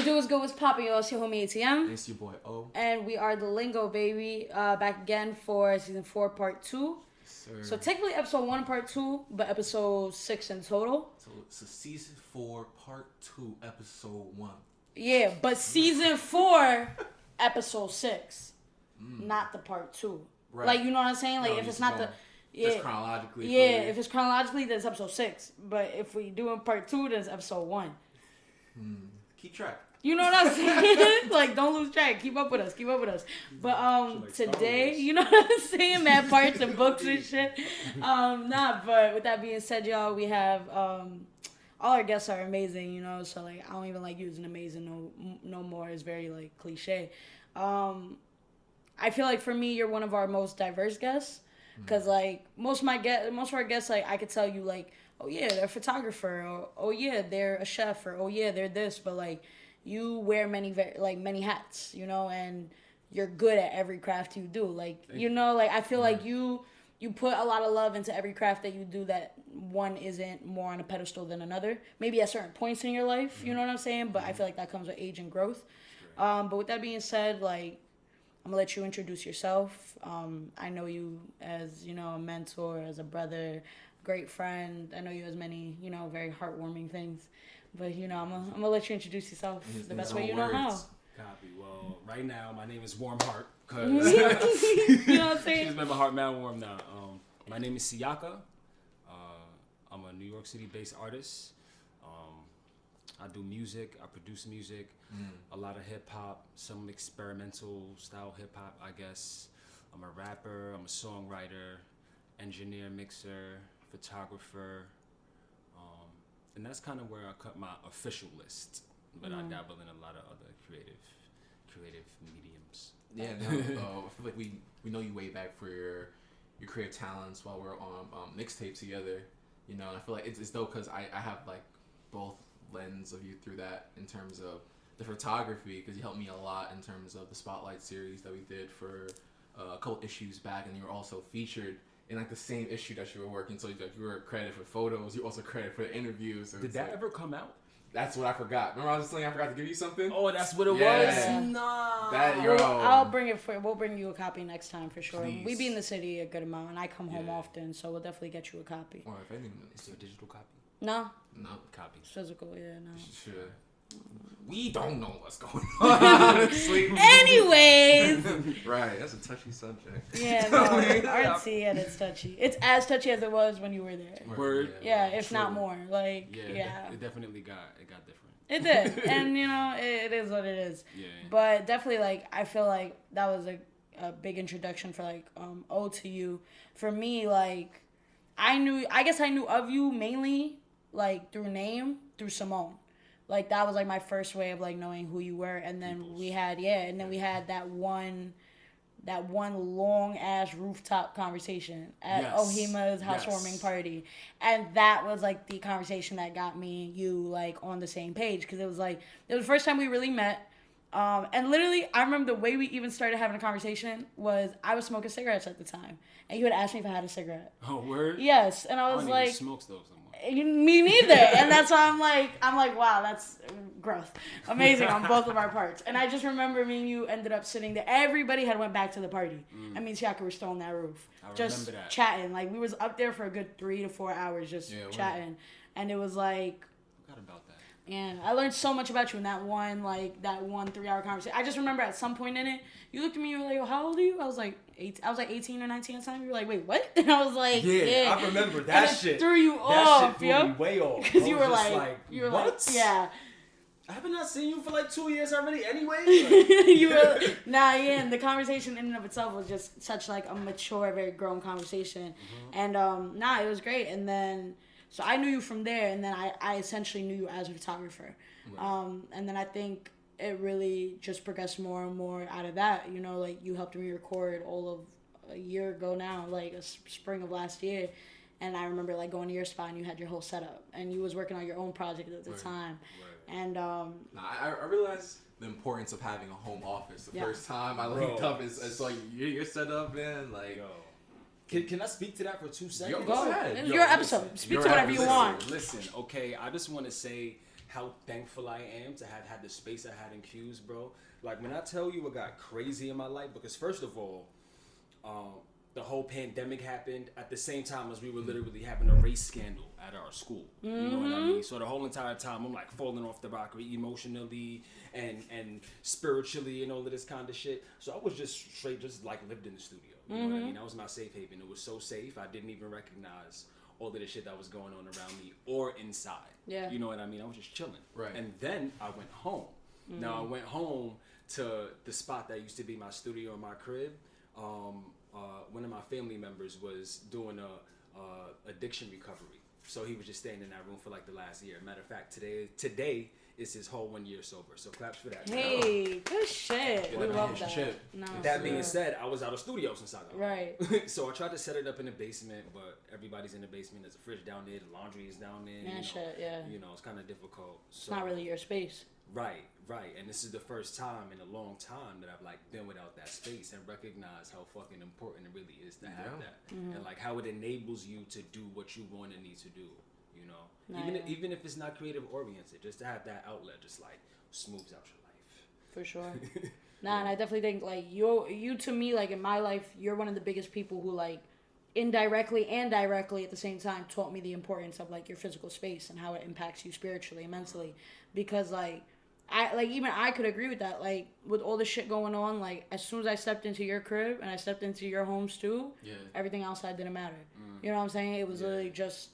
do? What's good? What's poppin'? Yo, it's your homie ATM. It's your boy O. And we are the Lingo, baby. Back again for season 4, part 2. Sir. So technically episode 1, part 2, but episode 6 in total. So season 4, part 2, episode 1. Yeah, but season 4, episode 6. Not the part 2. Right. Like, you know what I'm saying? Like, No, if it's just not the... going- Yeah, Just chronologically. yeah. If it's chronologically, then it's episode 6. But if we do in part 2, then it's episode 1. Keep track. You know what I'm saying? Like, don't lose track. Keep up with us. Keep up with us. But like Star today, Wars. you know what I'm saying? Mad parts and books and shit. But with that being said, y'all, we have all our guests are amazing. You know, so like I don't even like using amazing no more. It's very like cliche. I feel like for me, you're one of our most diverse guests. Cause like most of our guests, like I could tell you like, oh yeah, they're a photographer, or oh yeah, they're a chef, or oh yeah, they're this. But like, you wear many hats, you know, and you're good at every craft you do. Like, you know, like I feel like you put a lot of love into every craft that you do. That one isn't more on a pedestal than another. Maybe at certain points in your life, you know what I'm saying. But I feel like that comes with age and growth. But with that being said, like, I'm gonna let you introduce yourself. I know you as, you know, a mentor, as a brother, great friend. I know you as many, you know, very heartwarming things. But, you know, I'm gonna let you introduce yourself the best way you know how. Copy. Well, right now my name is Warm Heart because You know what I'm saying? she's made my heart mad warm now. My name is Siaka. I'm a New York City-based artist. I do music. I produce music. A lot of hip hop, some experimental style hip hop, I guess. I'm a rapper. I'm a songwriter, engineer, mixer, photographer, and that's kind of where I cut my official list. But I dabble in a lot of other creative mediums. Yeah, now, I feel like we know you way back for your creative talents while we're on mixtapes together. You know, and I feel like it's dope because I have like both lens of you through that in terms of the photography, because you helped me a lot in terms of the Spotlight series that we did for a couple issues back, and you were also featured in like the same issue that you were working. So like, you were credited for photos, you also credited for the interviews. So Did that like, ever come out? That's what I forgot. Remember I was saying I forgot to give you something? Oh, that's what it Yeah. was. Nah. That yo. I'll bring it for. We'll bring you a copy next time for sure. Please. We be in the city a good amount, and I come home Yeah. often, so we'll definitely get you a copy. Or if anything, It's a digital copy. No, no. Copy. physical, yeah, no. Sure. We don't know what's going on, honestly. Anyways, Right, that's a touchy subject. yeah, no, artsy and it's touchy. It's as touchy as it was when you were there. Word. Yeah, if True. not more. Like, Yeah, yeah. it definitely got different. It did, and you know, it is what it is. Yeah. But definitely, like, I feel like that was a big introduction for like O to you. For me, like, I guess I knew of you mainly like through through Simone. Like that was like my first way of like knowing who you were, and then we had that one long ass rooftop conversation at Yes. Ohima's housewarming party, and that was like the conversation that got me and you like on the same page, because it was the first time we really met. And literally, I remember the way we even started having a conversation was I was smoking cigarettes at the time, and you had asked me if I had a cigarette. Oh, word? Yes, and I was don't like, even smoke those no more. me neither. And that's why I'm like, wow, that's growth. Amazing on both of our parts. And I just remember me and you ended up sitting there. Everybody had went back to the party. I mean, Siaka were still on that roof. I Just remember that. chatting. Like, we was up there for a good 3 to 4 hours just chatting. And it was like, Forgot about that. yeah, I learned so much about you in that one 3-hour conversation. I just remember at some point in it, you looked at me, you were like, well, how old are you? I was like 18 or 19 at the time. You were like, wait, what? And I was like, yeah. I remember And that it shit. threw you That off, shit threw yo. me way off. Because I you was were just like, what? Yeah. I haven't not seen you for like 2 years already anyway. You were, and the conversation in and of itself was just such like a mature, very grown conversation. And it was great. And then, so I knew you from there, and then I essentially knew you as a photographer. And then I think it really just progressed more and more out of that. You know, like you helped me record all of a year ago now, like spring of last year. And I remember like going to your spot and you had your whole setup, and you was working on your own project at the time. And I realized the importance of having a home office. The first time I linked Bro. up, it's like you're set up, man. Like, Yo. Can I speak to that for 2 seconds? Go ahead. it's Yo, your listen, episode. Speak your to whatever you episode. want. Listen, okay, I just want to say how thankful I am to have had the space I had in Q's, bro. Like, when I tell you what got crazy in my life, because first of all, the whole pandemic happened at the same time as we were literally having a race scandal at our school. You know what I mean? So the whole entire time I'm like falling off the rocker emotionally and spiritually and all of this kind of shit. So I was just straight, just like lived in the studio. You know what I mean? That was my safe haven. It was so safe. I didn't even recognize all of the shit that was going on around me or inside. Yeah. You know what I mean? I was just chilling. Right. And then I went home. Now I went home to the spot that used to be my studio in my crib. One of my family members was doing a addiction recovery, so he was just staying in that room for like the last year. Matter of fact, today is his whole 1 year sober. So claps for that. Hey, good shit. Yeah, We that love man's that. chip. No, That being yeah. said, I was out of studio since I got home. Right. So I tried to set it up in the basement, but everybody's in the basement. There's a fridge down there. The laundry is down there. Man, you know, shit, yeah. You know, it's kind of difficult. It's So, not really your space. Right. And this is the first time in a long time that I've like been without that space and recognized how fucking important it really is to have that, and like how it enables you to do what you want and need to do. You know, Nah, even if it's not creative oriented, just to have that outlet, just like smooths out your life. For sure. Nah, and I definitely think like you to me, like in my life, you're one of the biggest people who like indirectly and directly at the same time taught me the importance of like your physical space and how it impacts you spiritually and mentally. Because like I could agree with that. Like with all the shit going on, like as soon as I stepped into your crib and I stepped into your homes too, everything outside didn't matter. You know what I'm saying? It was literally just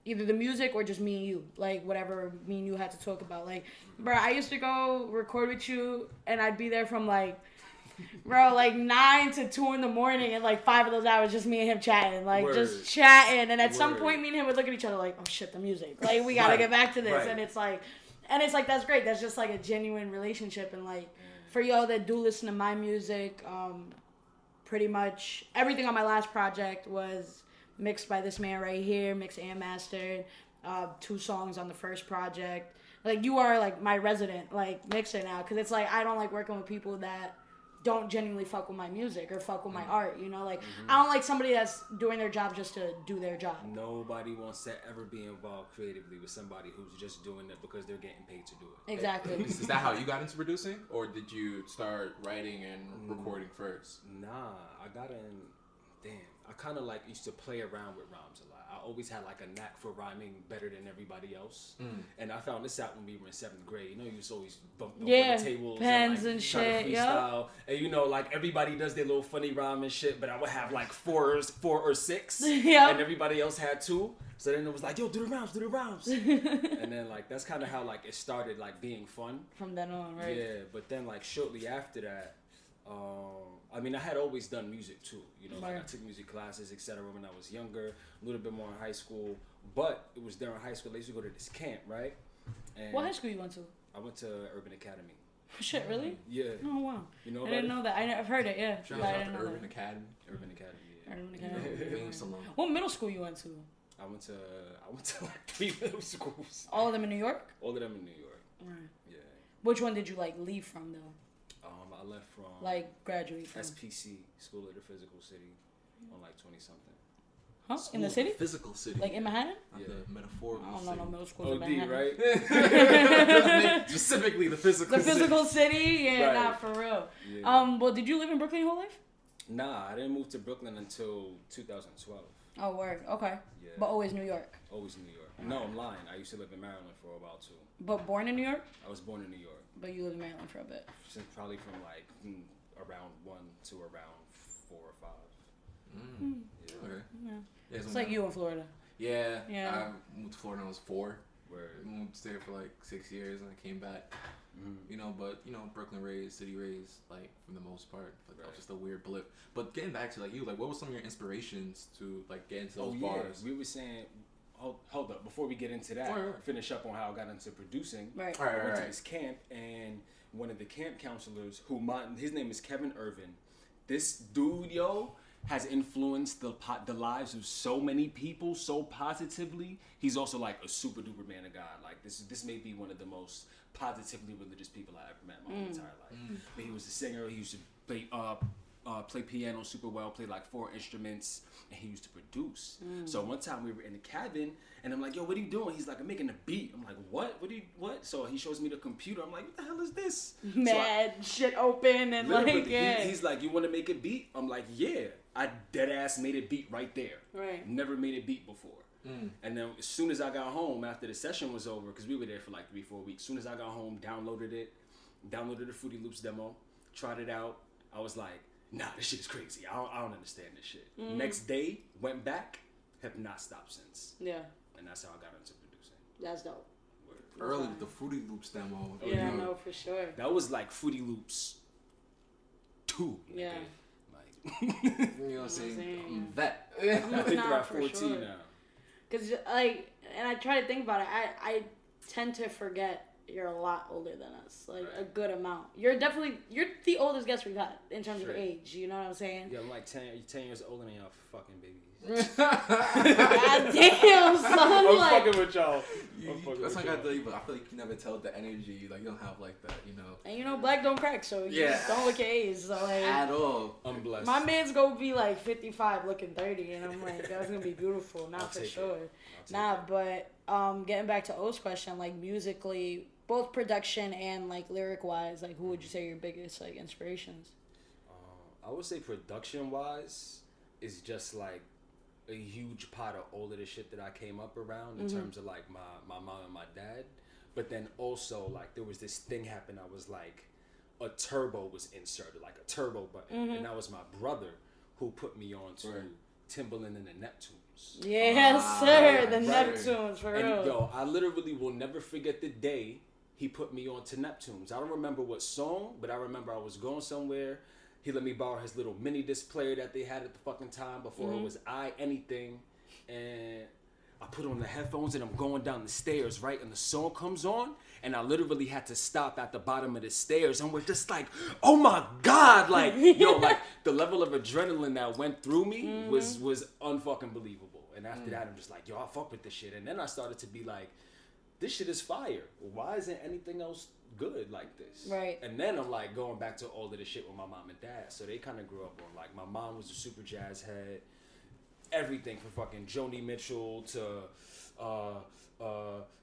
either the music or just me and you, like whatever me and you had to talk about. Like, bro, I used to go record with you and I'd be there from like, bro, like 9 to 2 in the morning, and like 5 of those hours just me and him chatting, like just chatting. And at some point, me and him would look at each other like, oh shit, the music, like we gotta get back to this. And it's like that's great. That's just like a genuine relationship. And like for y'all that do listen to my music, pretty much everything on my last project was mixed by this man right here, mixed and mastered. 2 songs on the first project. Like you are like my resident like mixer now, because it's like I don't like working with people that don't genuinely fuck with my music or fuck with my art, you know? Like, I don't like somebody that's doing their job just to do their job. Nobody wants to ever be involved creatively with somebody who's just doing it because they're getting paid to do it. Exactly. Is that how you got into producing, or did you start writing and recording first? Nah, I got in. Damn, I kind of like used to play around with rhymes a lot. I always had like a knack for rhyming better than everybody else. And I found this out when we were in 7th grade. You know, you used to always bump over the tables pens and, like, try to shit. freestyle. And you know, like everybody does their little funny rhyme and shit, but I would have like 4 or 6, and everybody else had 2. So then it was like, yo, do the rhymes. And then like that's kind of how like it started like being fun. From then on, right? Yeah, but then like shortly after that, I mean, I had always done music too. You know, like I took music classes, etc. when I was younger, a little bit more in high school. But it was during high school. I used to go to this camp, right? And What high school you went to? I went to Urban Academy. Shit, really? Yeah. Oh, wow. You know I about didn't it? know that. I've heard it, yeah. Shout But I out didn't to know Urban that. Urban Academy. Yeah. Urban Academy. Famous alone. What middle school you went to? I went to like 3 middle schools. All of them in New York? All of them in New York. Right. Yeah. Which one did you like leave from though? I left from Like graduate from? SPC, School of the Physical City, on like 20 something. Huh? In the city? Physical city. Like in Manhattan? Not Yeah. the metaphorical I don't city. know no middle schools in OD, Manhattan. right? Specifically the physical The physical city? Yeah, Right. not for real. Yeah. Well, did you live in Brooklyn your whole life? Nah, I didn't move to Brooklyn until 2012. Oh, word. Okay. Yeah. But always New York. Always New York. No, I'm lying. I used to live in Maryland for about 2. But born in New York? I was born in New York. But you lived in Maryland for a bit. Since probably from like around 1 to around 4 or 5. Yeah. Okay. Yeah. Yeah, It's like you in Florida. Yeah. Yeah. I moved to Florida when I was 4. Where Moved there for like 6 years and I came back. You know, but you know, Brooklyn raised, city raised, like for the most part. But that was just a weird blip. But getting back to like you, like what were some of your inspirations to like get into those bars? We were saying, hold up, before we get into that, Right. finish up on how I got into producing. Right. I went to this camp, and one of the camp counselors, his name is Kevin Irvin. This dude, yo, has influenced the lives of so many people so positively. He's also like a super duper man of God. Like this may be one of the most positively religious people I ever met in my entire life. But he was a singer. He used to play play piano super well, played like 4 instruments, and he used to produce. So one time we were in the cabin, and I'm like, yo, what are you doing? He's like, I'm making a beat. I'm like, what? What? So he shows me the computer. I'm like, what the hell is this? Mad shit open and Literally, like, yeah. he's like, you want to make a beat? I'm like, yeah. I dead ass made a beat right there. Right. Never made a beat before. And then as soon as I got home after the session was over, because we were there for like 3-4 weeks, as soon as I got home, downloaded the Fruity Loops demo, tried it out. I was like, nah, this shit is crazy. I don't understand this shit. Next day, went back, have not stopped since. Yeah, And that's how I got into producing. that's dope. Early with the Fruity Loops demo. Yeah, I know for sure. That was like Fruity Loops 2. Yeah. Like, You know what I'm saying? I'm a vet. I think they're Nah, at for 14 sure. now. Cause like, and I try to think about it. I tend to forget you're a lot older than us, like a good amount. You're the oldest guest we've had in terms of Straight. age. You know what I'm saying? Yeah, I'm like 10 years older than y'all fucking babies. God damn, son. I'm Like, fucking with y'all. That's not gotta tell you, but I feel like you can never tell the energy. Like you don't have like that, you know. and you know, black don't crack, so you Yeah. just don't look your age. So like, At all. I'm blessed. my man's gonna be like 55, looking 30, and I'm like, that's gonna be beautiful. I'll Not for take it. sure. I'll take Nah, but getting back to O's question, like musically, both production and like lyric wise, like who would you say your biggest like inspirations? I would say production wise is just like a huge pot of all of the shit that I came up around in terms of like my mom and my dad. But then also like there was this thing happened. I was like a turbo was inserted, like a turbo button, and that was my brother who put me on to Right. Timbaland and the Neptunes. Yes, Ah, sir. The right. Neptunes, for And real. yo, I literally will never forget the day he put me on to Neptunes. I don't remember what song, but I remember I was going somewhere. He let me borrow his little mini disc player that they had at the fucking time before it was anything. And I put on the headphones and I'm going down the stairs, right? And the song comes on and I literally had to stop at the bottom of the stairs and we're just like, oh my God, like, yo, like the level of adrenaline that went through me was unfucking believable. And after that, I'm just like, yo, I fuck with this shit. And then I started to be like, this shit is fire. Why isn't anything else good like this? Right. And then I'm like going back to all of the shit with my mom and dad. So they kind of grew up on like, my mom was a super jazz head. Everything from fucking Joni Mitchell to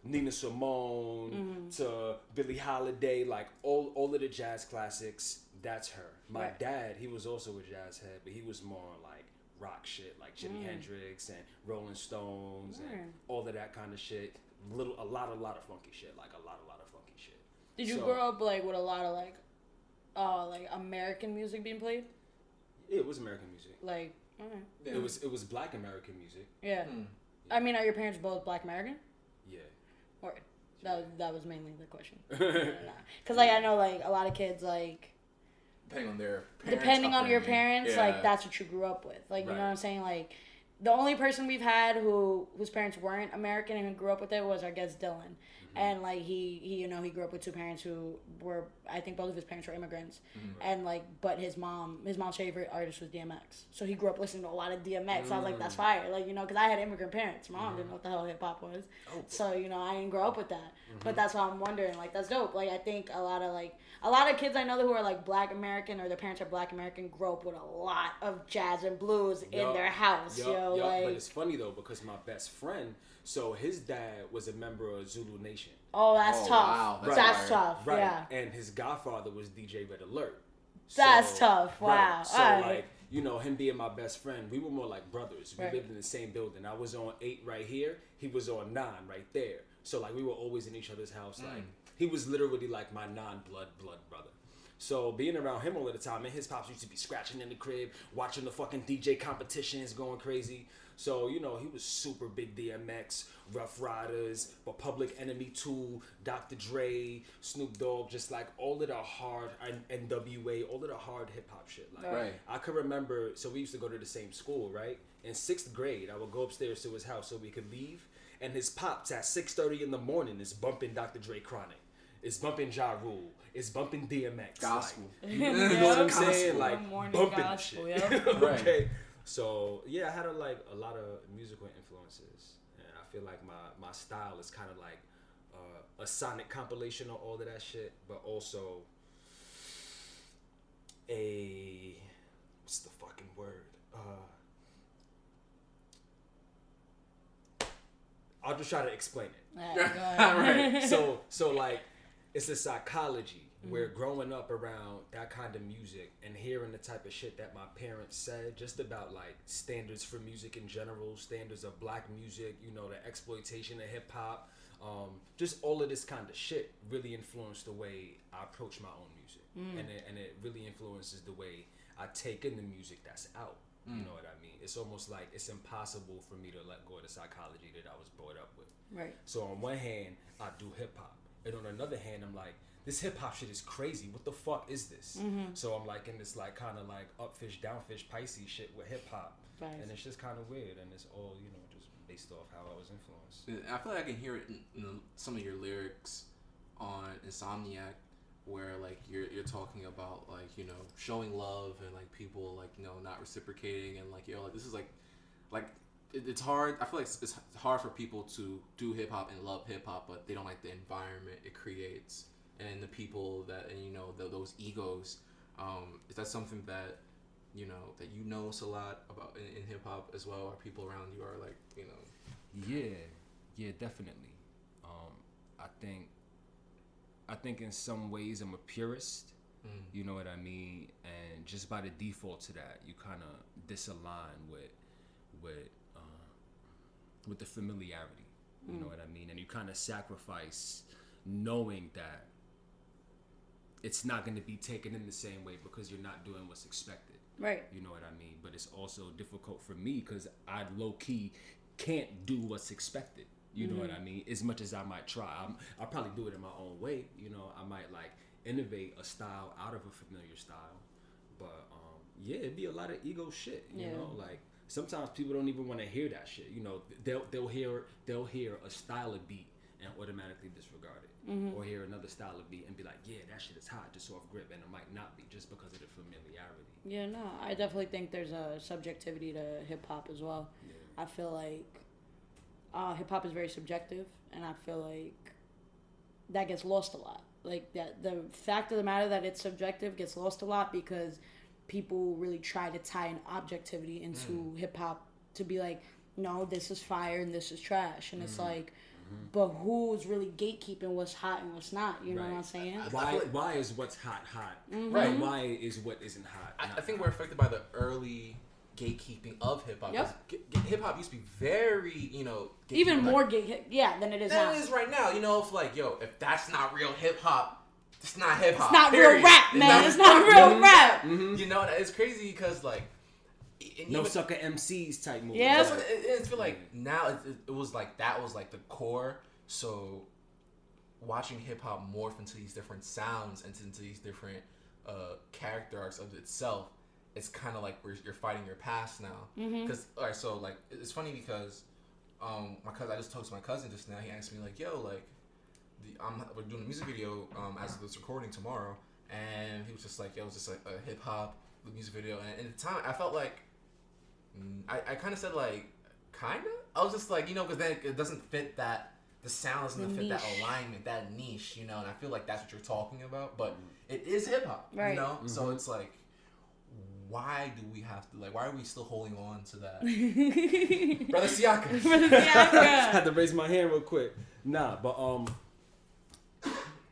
Nina Simone to Billie Holiday, like all of the jazz classics. That's her. My Right. dad, he was also a jazz head, but he was more on like rock shit, like Jimi Hendrix and Rolling Stones and all of that kind of shit. A lot of funky shit, like a lot of funky shit. Did you So- grow up like with a lot of like American music being played? Yeah, it was American music. Like, okay. Yeah. It was Black American music. Yeah. I mean, are your parents both Black American? Yeah. Or that was mainly the question. Because like I know like a lot of kids like Depending on their parents. depending on your upbringing. parents, Yeah. like that's what you grew up with. Like you know Right. what I'm saying? Like the only person we've had whose parents weren't American and who grew up with it was our guest Dylan. And like he you know, he grew up with two parents who were, I think both of his parents were immigrants. And like but his mom's favorite artist was DMX. So he grew up listening to a lot of DMX. I was like, that's fire. Like, you know, because I had immigrant parents. My mom didn't know what the hell hip hop was. So, you know, I didn't grow up with that. But that's why I'm wondering, like, that's dope. Like, I think a lot of kids I know who are like Black American or their parents are Black American grow up with a lot of jazz and blues in Yup. their house. Yup. Like, But it's funny though because my best friend, so his dad was a member of Zulu Nation. oh, that's Oh, tough. wow, that's That's fire. tough. Right. Yeah. And his godfather was DJ Red Alert. That's tough. Wow. Right. So Alright. like, you know, him being my best friend, we were more like brothers. We Right. lived in the same building. I was on 8 right here. He was on 9 right there. So like we were always in each other's house. Like he was literally like my blood brother. So being around him all of the time, and his pops used to be scratching in the crib, watching the fucking DJ competitions, going crazy. So, you know, he was super big DMX, Rough Riders, but Public Enemy 2, Dr. Dre, Snoop Dogg, just like all of the hard, NWA, all of the hard hip hop shit. Like, Right. I could remember, so we used to go to the same school, right? In 6th grade, I would go upstairs to his house so we could leave, and his pops at 6:30 in the morning is bumping Dr. Dre Chronic. It's bumping Ja Rule. It's bumping DMX. Gospel. Like, you know what I'm Gospel. saying? Like Morning bumping gospel, shit. yeah. Okay. So yeah, I had a lot of musical influences, and I feel like my style is kind of like a sonic compilation of all of that shit, but also a just try to explain it. Alright, go ahead. Right. So like, it's a psychology where growing up around that kind of music and hearing the type of shit that my parents said just about like standards for music in general, standards of black music, you know, the exploitation of hip hop, just all of this kind of shit really influenced the way I approach my own music, and it really influences the way I take in the music that's out. You know what I mean? It's almost like it's impossible for me to let go of the psychology that I was brought up with. Right. So on one hand, I do hip hop, and on another hand, I'm like, this hip hop shit is crazy. What the fuck is this? So I'm like in this like kind of like upfish, downfish, Pisces shit with hip hop, and it's just kind of weird, and it's all, you know, just based off how I was influenced. I feel like I can hear it in some of your lyrics on Insomniac, where like you're talking about like, you know, showing love and like people like, you know, not reciprocating, and like, yo, like this is like it's hard. I feel like it's hard for people to do hip hop and love hip hop, but they don't like the environment it creates and the people that, and you know, those egos. Is that something that you know a lot about in hip hop as well? Are people around you are like, you know? Yeah, definitely. I think in some ways I'm a purist. You know what I mean? And just by the default to that, you kind of disalign with the familiarity. You know what I mean? And you kind of sacrifice knowing that it's not going to be taken in the same way because you're not doing what's expected. Right. You know what I mean? But it's also difficult for me because I low-key can't do what's expected. You know what I mean? As much as I might try. I'll probably do it in my own way. You know, I might like innovate a style out of a familiar style. But yeah, it'd be a lot of ego shit. You know, like sometimes people don't even want to hear that shit. You know, they'll hear a style of beat and automatically disregard it. Or hear another style of beat and be like, yeah, that shit is hot, just off grip, and it might not be just because of the familiarity. Yeah, no, I definitely think there's a subjectivity to hip hop as well. I feel like hip hop is very subjective, and I feel like that gets lost a lot. Like that, the fact of the matter that it's subjective gets lost a lot because people really try to tie an objectivity into hip hop to be like, no, this is fire and this is trash, and it's like, but who's really gatekeeping what's hot and what's not? You know what I'm saying? Why is what's hot? Right. Why is what isn't hot? I think we're affected by the early gatekeeping of hip hop. Yep. Hip hop used to be very, you know, Even more than it is now. than it is right now. You know, if like, yo, if that's not real hip hop, it's not hip hop. It's not period. real rap, man. It's not real rap. You know, it's crazy because like, No sucker MCs type movie. Yeah. That's what it feel like now. It was like that was like the core. So watching hip hop morph into these different sounds and into these different character arcs of itself, it's kind of like you're fighting your past now. Because alright, so like it's funny because my cousin, I just talked to my cousin just now. He asked me like, yo, like we're doing a music video as of this recording tomorrow, and he was just like, yo, it was just like a hip hop music video, and at the time I felt like I kind of said like kind of. I was just like, you know, because then it doesn't fit that. The sound doesn't fit that alignment, that niche, you know, and I feel like that's what you're talking about, but it is hip hop, Right. you know? So it's like, why do we have to, like, why are we still holding on to that? Brother Siaka. I had to raise my hand real quick. Nah, but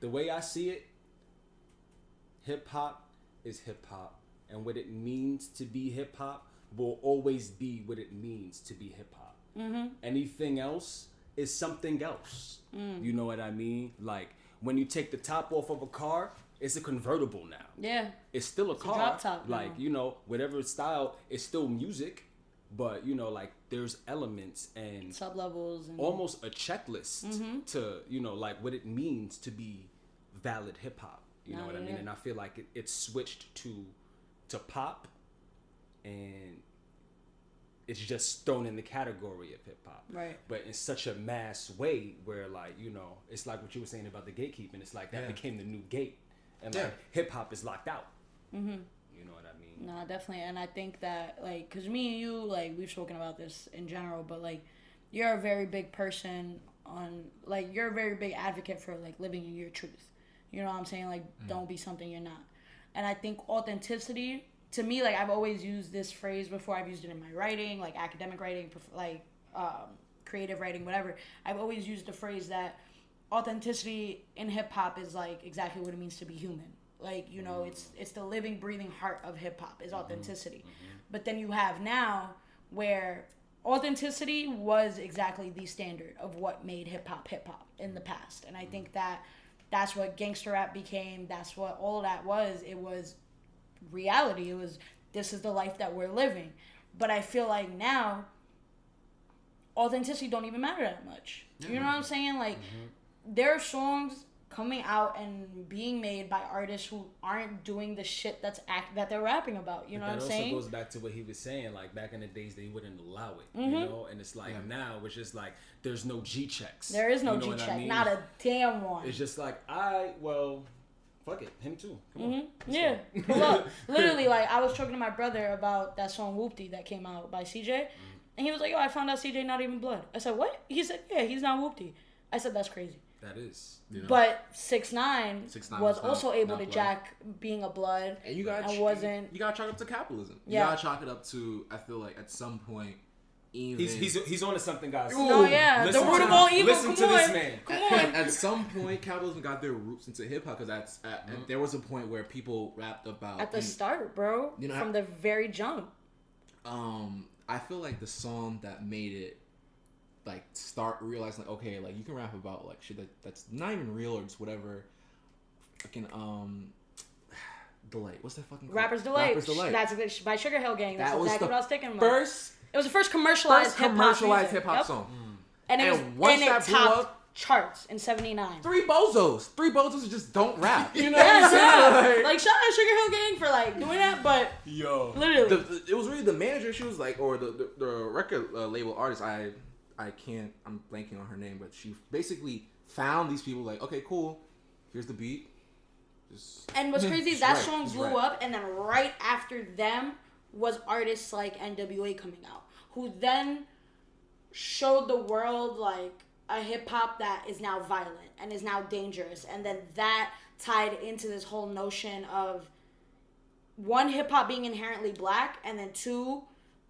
the way I see it, hip hop is hip hop, and what it means to be hip hop will always be what it means to be hip hop. Anything else is something else. You know what I mean? Like when you take the top off of a car, it's a convertible now. Yeah. It's still a car. drop top now. Like, you know, whatever style, it's still music, but you know, like there's elements and Sub-levels. And almost a checklist to, you know, like what it means to be valid hip hop. You know what I mean? And I feel like it's switched to pop, and it's just thrown in the category of hip hop. Right. But in such a mass way where, like, you know, it's like what you were saying about the gatekeeping. It's like that became the new gate. And like hip hop is locked out. You know what I mean? No, definitely. And I think that, like, because me and you, like, we've spoken about this in general, but, like, you're a very big person like, you're a very big advocate for, like, living in your truth. You know what I'm saying? Like, don't be something you're not. And I think authenticity, to me, like, I've always used this phrase before. I've used it in my writing, like academic writing, like creative writing, whatever, I've always used the phrase that authenticity in hip hop is like exactly what it means to be human. Like, you know, it's the living, breathing heart of hip hop is authenticity. But then you have now where authenticity was exactly the standard of what made hip hop in the past. And I think that that's what gangster rap became. That's what all of that was. It was reality. It was, this is the life that we're living. But I feel like now authenticity don't even matter that much. You know what I'm saying? Like, there are songs coming out and being made by artists who aren't doing the shit that they're rapping about. You know what I'm saying? That also goes back to what he was saying. Like, back in the days, they wouldn't allow it. You know, and it's like now it's just like there's no G checks. There is no you know G check, I mean? not a damn one. It's just like fuck it, him too. Come on. Yeah, pull up. Literally, like, I was talking to my brother about that song Whoopty that came out by CJ, and he was like, "Yo, I found out CJ not even blood." I said, "What?" He said, "Yeah, he's not Whoopty." I said, "That's crazy." That is. You know? But 6ix9ine 6ix9ine was was also not able to blood. jack being a blood, And you got and wasn't. you got to chalk it up to capitalism. Yeah. You got to chalk it up to, I feel like at some point, even He's on to something, guys. No, yeah, the Listen root to- of all evil. listen Come to on, this man. come on. at some point, capitalism got their roots into hip hop because there was a point where people rapped about At the start, bro, You know, from the very jump. I feel like the song that made it like start realizing like, okay, like you can rap about like shit that's not even real or just whatever. Fucking Delight. What's that fucking called? Rapper's Delight. Rapper's Delight. That's by Sugar Hill Gang. That's That was exactly the what I was thinking about. First It was the first commercialized hip hop Yep. song. And it was, And once and it that blew topped up- charts in '79. Three bozos just don't rap. You know Yeah, what I'm saying? like shout out Sugar Hill Gang for like doing that, but Yo. literally, It was really the manager. She was like, or the record label artist. I'm blanking on her name, but she basically found these people. Like, okay, cool. Here's the beat. Just and what's crazy is Just that right, song just blew right. up, and then right after them was artists like NWA coming out, who then showed the world like a hip hop that is now violent and is now dangerous, and then that tied into this whole notion of one, hip hop being inherently black, and then two,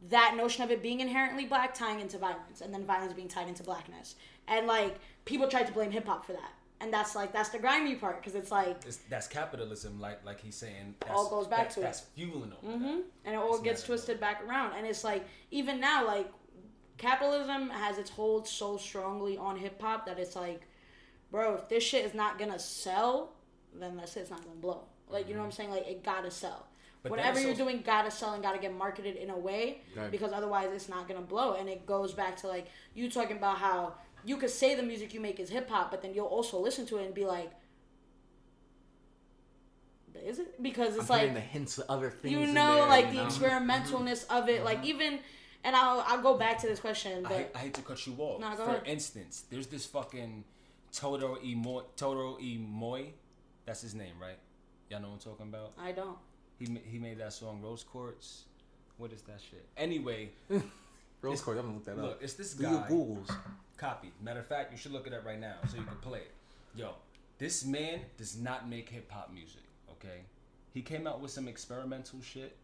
that notion of it being inherently black tying into violence, and then violence being tied into blackness, and like people tried to blame hip hop for that, and that's the grimy part because it's like That's capitalism, like he's saying. That's, all goes back to that's it. fueling them. and it all gets twisted back around, and it's like even now like capitalism has its hold so strongly on hip hop that it's like, bro, if this shit is not gonna sell, then that shit's not gonna blow. Like, you know what I'm saying? Like, it gotta sell. But Whatever then you're it's also- doing gotta sell and gotta get marketed in a way Right. because otherwise it's not gonna blow. And it goes back to like you talking about how you could say the music you make is hip hop, but then you'll also listen to it and be like, but is it? Because it's I'm like hearing the hints of other things. you in know, there, like you the know? experimentalness of it, like even, and I'll go back to this question, I but hate to cut you off. Nah, go For ahead. instance, there's this fucking Totoro E. Moy. That's his name, right? Y'all know what I'm talking about? I don't. He made that song Rose Quartz. What is that shit? Anyway, Rose Quartz, I'm gonna look that look, up. it's this Do guy. your Googles. Copy. Matter of fact, you should look it up right now so you can play it. Yo, this man does not make hip hop music, okay? He came out with some experimental shit.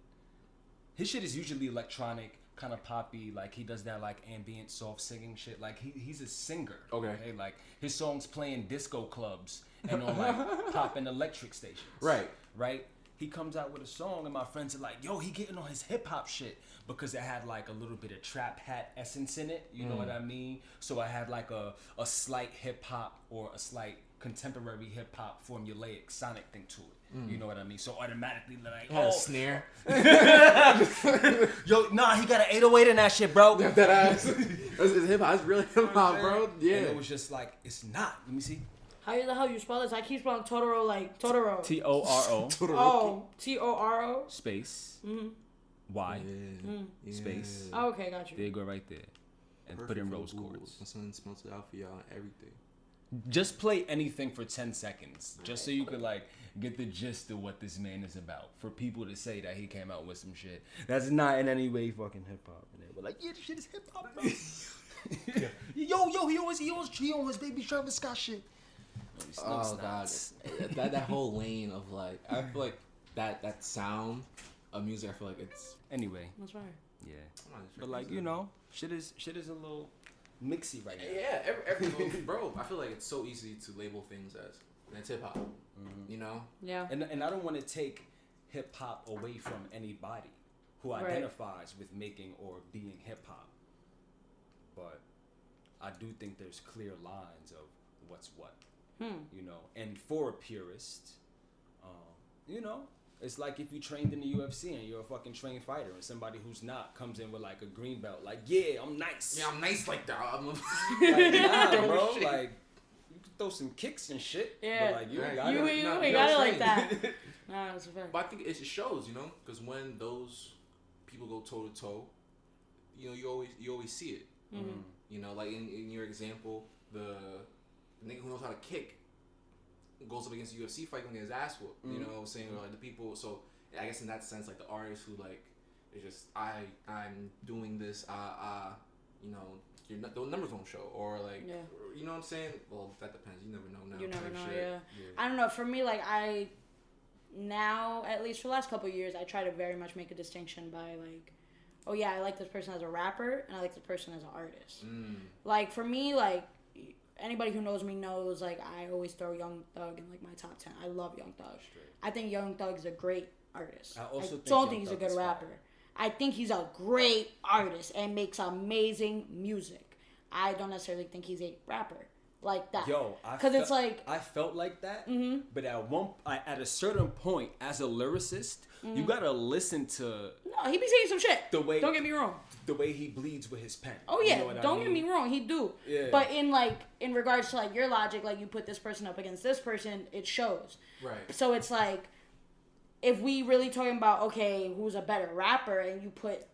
His shit is usually electronic, kind of poppy, like he does that like ambient soft singing shit. Like he's a singer. Okay. Like his songs play in disco clubs and on like pop and electric stations. Right. Right? He comes out with a song and my friends are like, yo, he getting on his hip hop shit because it had like a little bit of trap hat essence in it. You know what I mean? So I had like a slight hip hop or a slight contemporary hip hop formulaic sonic thing to it. You know what I mean? So automatically like, Had a snare. yo, nah, he got an 808 in that shit, bro. That ass. It's hip hop. It's real hip hop, bro. Yeah. And it was just like, it's not. Let me see. How the hell you spell this? I keep spelling Totoro like Totoro. Toro Oh, Toro. space Mm-hmm. Y Yeah. space. Oh, okay, got you. There you go right there, and put in Perfect for rose Google. quartz. My son smells it out for y'all and everything. Just play anything for 10 seconds, just so you could like get the gist of what this man is about. For people to say that he came out with some shit that's not in any way fucking hip hop, and they were like, yeah, this shit is hip hop, bro. yo, he always baby Travis Scott shit. No, Oh god, that whole lane of like, I feel like that sound of music. I feel like it's. Anyway, That's right. yeah, but like you know, shit is a little mixy right now. Yeah, bro. I feel like it's so easy to label things as, and it's hip hop. You know. Yeah. And I don't want to take hip hop away from anybody who Right. identifies with making or being hip hop, but I do think there's clear lines of what's what. You know, and for a purist, you know, it's like if you trained in the UFC and you're a fucking trained fighter, and somebody who's not comes in with like a green belt, like, yeah, I'm nice. Yeah, I'm nice like that. I'm Like, nah, bro. Shit. Like, you can throw some kicks and shit. Yeah. But like, you ain't Right. got You it. No, ain't no got it like train. that. Nah, that's a fact. But I think it shows, you know, because when those people go toe to toe, you know, you always see it. You know, like in your example, the nigga who knows how to kick goes up against a UFC fight and get his ass whooped. You know what I'm saying? Or like the people. So I guess in that sense, like the artists who like, it's just I'm doing this. You know, the numbers don't show, or like, Yeah. you know what I'm saying? Well, that depends. You never know now. You never type know, shit. yeah. I don't know. For me, like now, at least for the last couple of years, I try to very much make a distinction by like, oh yeah, I like this person as a rapper, and I like this person as an artist. Like for me, like anybody who knows me knows, like I always throw Young Thug in like my top 10. I love Young Thug. I think Young Thug is a great artist. I also think don't Young think he's a Thug good is fire. rapper. I think he's a great artist and makes amazing music. I don't necessarily think he's a rapper like that. Yo, because it's like I felt like that, but at a certain point, as a lyricist, you gotta listen to no, he be saying some shit. The way- don't get me wrong. the way he bleeds with his pen. Oh You yeah, know what I don't mean? get me wrong, he do. Yeah. But in regards to like your logic, like you put this person up against this person, it shows. Right. So it's like, if we really talking about okay, who's a better rapper, and you put,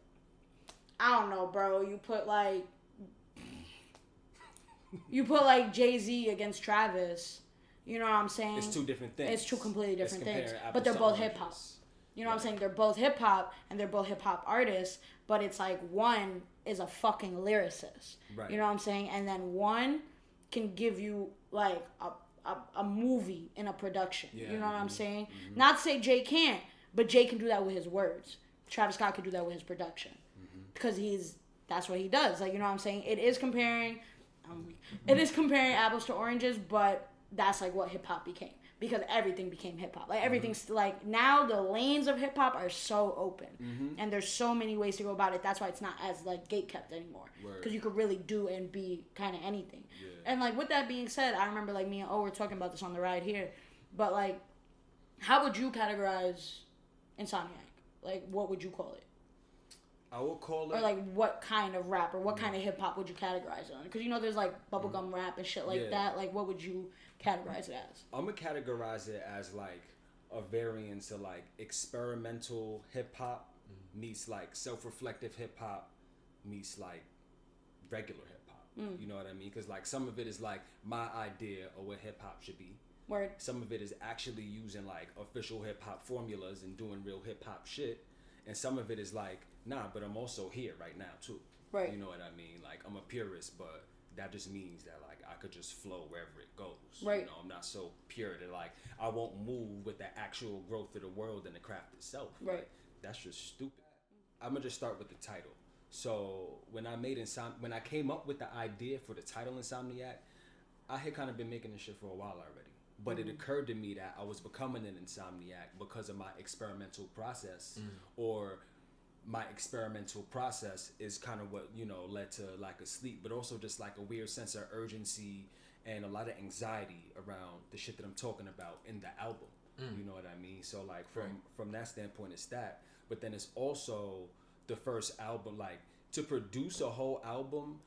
I don't know, bro, you put like Jay-Z against Travis. You know what I'm saying? It's two different things. It's two completely different It's things. comparing But they're apples both to hip hop. oranges. You know what I'm saying? They're both hip hop and they're both hip hop artists, but it's like one is a fucking lyricist. Right. You know what I'm saying? And then one can give you like a movie in a production. Yeah. You know what I'm saying? Not to say Jay can't, but Jay can do that with his words. Travis Scott can do that with his production. Because that's what he does. Like, you know what I'm saying? It is comparing apples to oranges, but that's like what hip hop became. Because everything became hip hop. Like everything's like now the lanes of hip hop are so open, and there's so many ways to go about it. That's why it's not as like gate kept anymore. Word. Because you could really do and be kind of anything. Yeah. And like with that being said, I remember like me and O were talking about this on the ride here, but like, how would you categorize Insomniac? Like, what would you call it? I will call it. Or like, what kind of rap or what kind of hip hop would you categorize it on? Because you know, there's like bubblegum rap and shit like Yeah. that. Like, what would you categorize it as? I'm gonna categorize it as like a variance of like experimental hip hop meets like self-reflective hip hop meets like regular hip hop. You know what I mean? Because like some of it is like my idea of what hip hop should be. Word. Some of it is actually using like official hip hop formulas and doing real hip hop shit. And some of it is like, nah, but I'm also here right now too. Right. You know what I mean? Like I'm a purist, but that just means that like I could just flow wherever it goes. Right. You know, I'm not so pure that like I won't move with the actual growth of the world and the craft itself. Right. Like, that's just stupid. I'm gonna just start with the title. So when I came up with the idea for the title Insomniac, I had kind of been making this shit for a while already. But it occurred to me that I was becoming an insomniac because of my experimental process, or my experimental process is kind of what, you know, led to like a sleep, but also just like a weird sense of urgency and a lot of anxiety around the shit that I'm talking about in the album. You know what I mean? So like from that standpoint, it's that. But then it's also the first album, like to produce a whole album,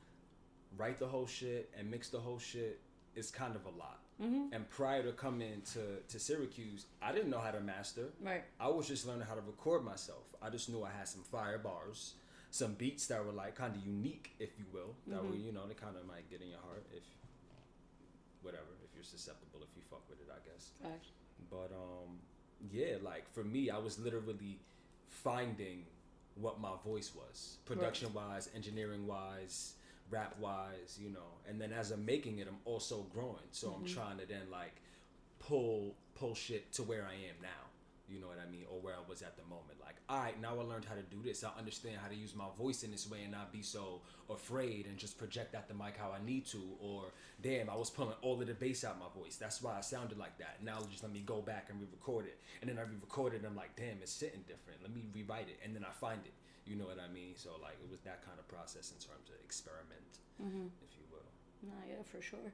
write the whole shit and mix the whole shit is kind of a lot. And prior to coming to Syracuse, I didn't know how to master. Right. I was just learning how to record myself. I just knew I had some fire bars, some beats that were like kind of unique, if you will, that were, you know, they kind of might get in your heart if you're susceptible, if you fuck with it, I guess. Facts. But yeah, like for me, I was literally finding what my voice was, production wise, engineering wise, rap wise, you know. And then as I'm making it, I'm also growing. So I'm trying to then like pull shit to where I am now. You know what I mean? Or where I was at the moment. Like, all right, now I learned how to do this. I understand how to use my voice in this way and not be so afraid and just project at the mic how I need to. Or, damn, I was pulling all of the bass out my voice. That's why I sounded like that. Now just let me go back and re-record it. And then I re-record it and I'm like, damn, it's sitting different. Let me rewrite it. And then I find it. You know what I mean? So, like, it was that kind of process in terms of experiment, if you will. No, yeah, for sure.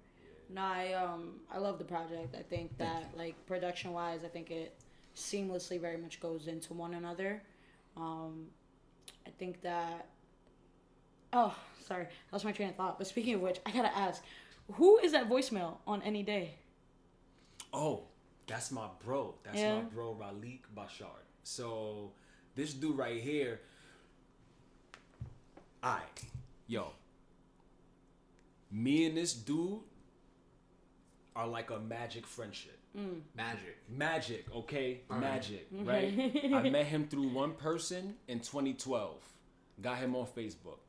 No, I love the project. I think that like production wise, I think it seamlessly very much goes into one another. I think that. Oh, sorry, I lost my train of thought. But speaking of which, I gotta ask, who is that voicemail on Any Day? Oh, that's my bro. That's my bro, Ralik Bashard. So this dude right here. Alright, yo. Me and this dude are like a magic friendship. Magic, okay? All magic, right? I met him through one person in 2012. Got him on Facebook.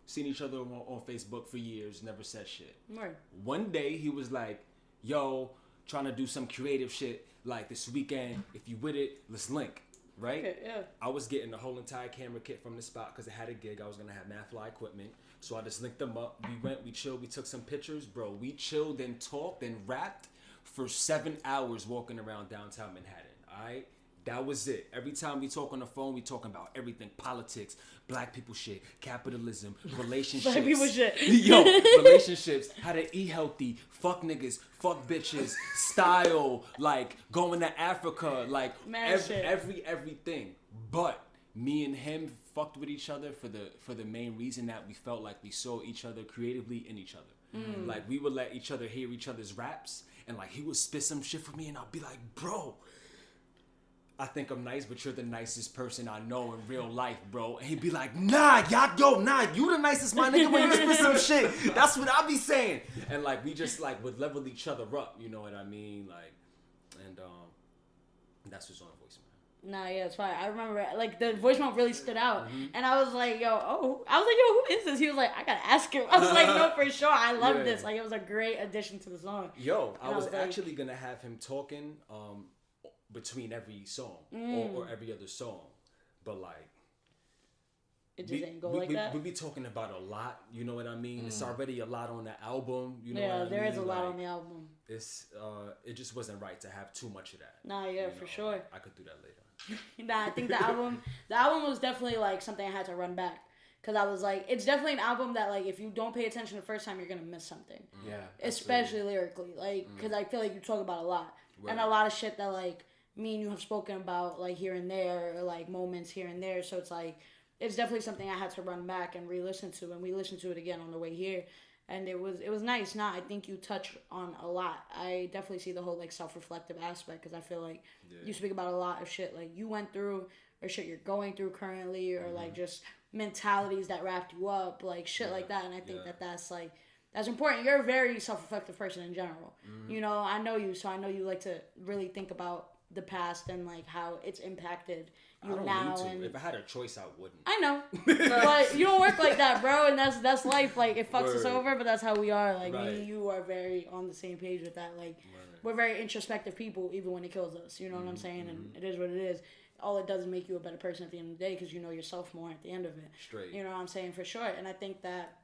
Seen each other on Facebook for years, never said shit. Right. One day he was like, yo, trying to do some creative shit like this weekend. If you with it, let's link. Right? Okay, yeah. I was getting the whole entire camera kit from the spot because I had a gig. I was going to have mad fly equipment. So I just linked them up. We went, we chilled, we took some pictures. Bro, we chilled and talked and rapped for 7 hours walking around downtown Manhattan. All right? That was it. Every time we talk on the phone, we talking about everything. Politics, black people shit, capitalism, relationships. Black people shit. Yo, relationships, how to eat healthy, fuck niggas, fuck bitches, style, like going to Africa, like everything. But me and him fucked with each other for the main reason that we felt like we saw each other creatively in each other. Like we would let each other hear each other's raps, and like he would spit some shit for me, and I'll be like, bro, I think I'm nice, but you're the nicest person I know in real life, bro. And he'd be like, nah, you the nicest, my nigga, when you spit some shit. That's what I be saying. And like, we just like would level each other up, you know what I mean? Like, and that's what's on voicemail. Nah, yeah, it's fine. I remember, like, the voicemail really stood out. And I was like, who is this? He was like, I gotta ask him. I was like, no, for sure. I love this. Like, it was a great addition to the song. Yo, I was like, actually gonna have him talking, between every song or every other song, but like it just didn't go like that. We be talking about a lot, you know what I mean? It's already a lot on the album, you know. Yeah, what I there mean? is a lot on the album. It's it just wasn't right to have too much of that. Nah, yeah, for sure. I could do that later. Nah, I think the album was definitely like something I had to run back. Cause I was like, it's definitely an album that like if you don't pay attention the first time, you're gonna miss something. Yeah. Especially lyrically, like, cause I feel like you talk about a lot and a lot of shit that like me and you have spoken about like here and there, or like moments here and there. So it's like, it's definitely something I had to run back and re-listen to, and we listened to it again on the way here, and it was nice. Nah, I think you touch on a lot. I definitely see the whole like self-reflective aspect, because I feel like you speak about a lot of shit like you went through, or shit you're going through currently, or like just mentalities that wrapped you up, like shit like that. And I think that's important. You're a very self-reflective person in general. You know, I know you, so I know you like to really think about the past and like how it's impacted you now. And if I had a choice, I wouldn't. I know, but you don't work like that, bro. And that's life. Like, it fucks us over, but that's how we are. Like me and you are very on the same page with that. Like we're very introspective people, even when it kills us. You know what I'm saying? And it is what it is. All it does is make you a better person at the end of the day, because you know yourself more at the end of it. Straight. You know what I'm saying? For sure. And I think that,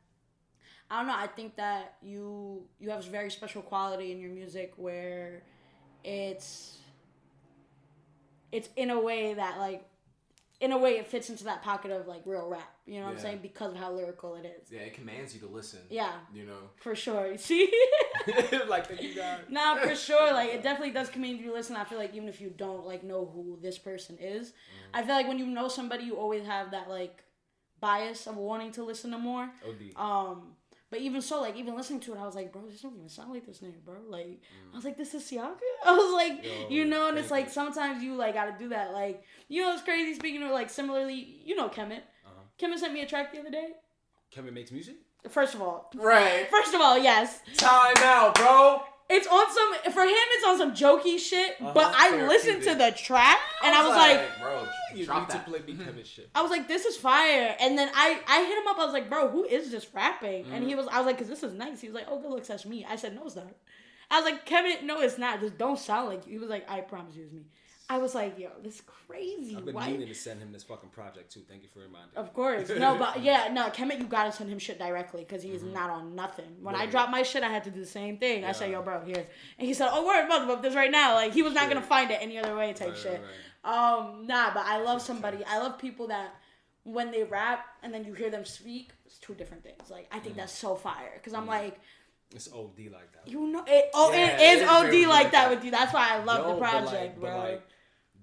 I don't know, I think that you have a very special quality in your music where it's in a way that like, in a way it fits into that pocket of like real rap. You know what I'm saying? Because of how lyrical it is. Yeah, it commands you to listen. Yeah. You know? For sure. You see? Like that you got. Nah, for sure. Like, it definitely does command you to listen. I feel like even if you don't like know who this person is, I feel like when you know somebody, you always have that like bias of wanting to listen to more. OD. But even so, like, even listening to it, I was like, bro, this don't even sound like this nigga, bro. Like, I was like, this is Siaka? I was like, you know, and it's like, sometimes you, like, gotta do that. Like, you know, it's crazy, speaking of, like, similarly, you know Kemet. Kemet sent me a track the other day. Kemet makes music? First of all. Right. First of all, yes. Time out, bro. It's on some, for him, it's on some jokey shit, but I listened to the track, and I was like, bro, you drop need to that. play me Kemet shit. I was like, this is fire. And then I hit him up. I was like, bro, who is this rapping? And I was like, because this is nice. He was like, oh, good looks, that's me. I said, no, it's not. I was like, Kevin, no, it's not. Just don't sound like you. He was like, I promise you it's me. I was like, yo, this is crazy. I've been Why? meaning to send him this fucking project too. Thank you for reminding me. Of course. No, but yeah, no, Kemet, you gotta send him shit directly because he is not on nothing. When I Right. dropped my shit, I had to do the same thing. I said, Yeah. yo, bro, here. And he said, oh, we're about this right now. Like, he was not Shit. gonna find it any other way type Right, shit. right. Nah, but I love somebody. I love people that when they rap and then you hear them speak, it's two different things. Like, I think that's so fire. Because I'm like, It's OD like that. you know, it Yeah, is it's OD very like like that that. with you. That's why I love Yo, the project, but bro. like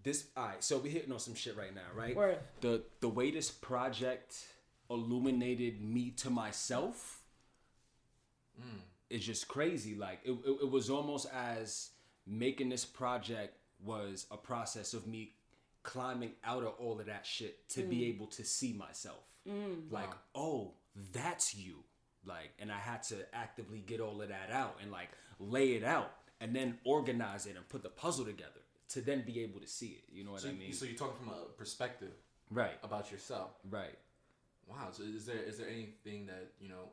this. All right, so we hitting on some shit right now, right? Word. The way this project illuminated me to myself is just crazy. Like it was almost as making this project was a process of me climbing out of all of that shit to be able to see myself. Like, oh, that's you. Like, and I had to actively get all of that out and like lay it out and then organize it and put the puzzle together to then be able to see it. You know what I mean? So you're talking from a perspective Right. about yourself. Right. Wow. So is there anything that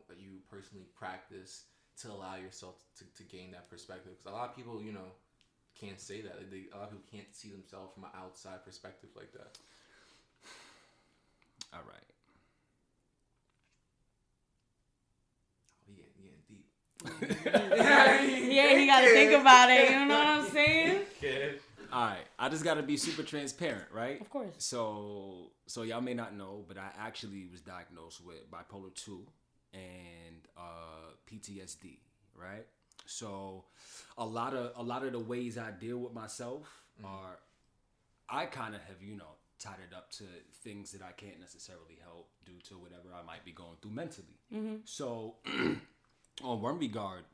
that you personally practice to allow yourself to gain that perspective? Because a lot of people can't say that. A lot of people can't see themselves from an outside perspective like that. All right. Oh, yeah, deep. Yeah, he gotta think about it. You know what I'm saying? All right. I just got to be super transparent, right? Of course. So y'all may not know, but I actually was diagnosed with bipolar 2 and PTSD, right? So a lot of the ways I deal with myself are I kind of have, tied it up to things that I can't necessarily help due to whatever I might be going through mentally. So on one regard,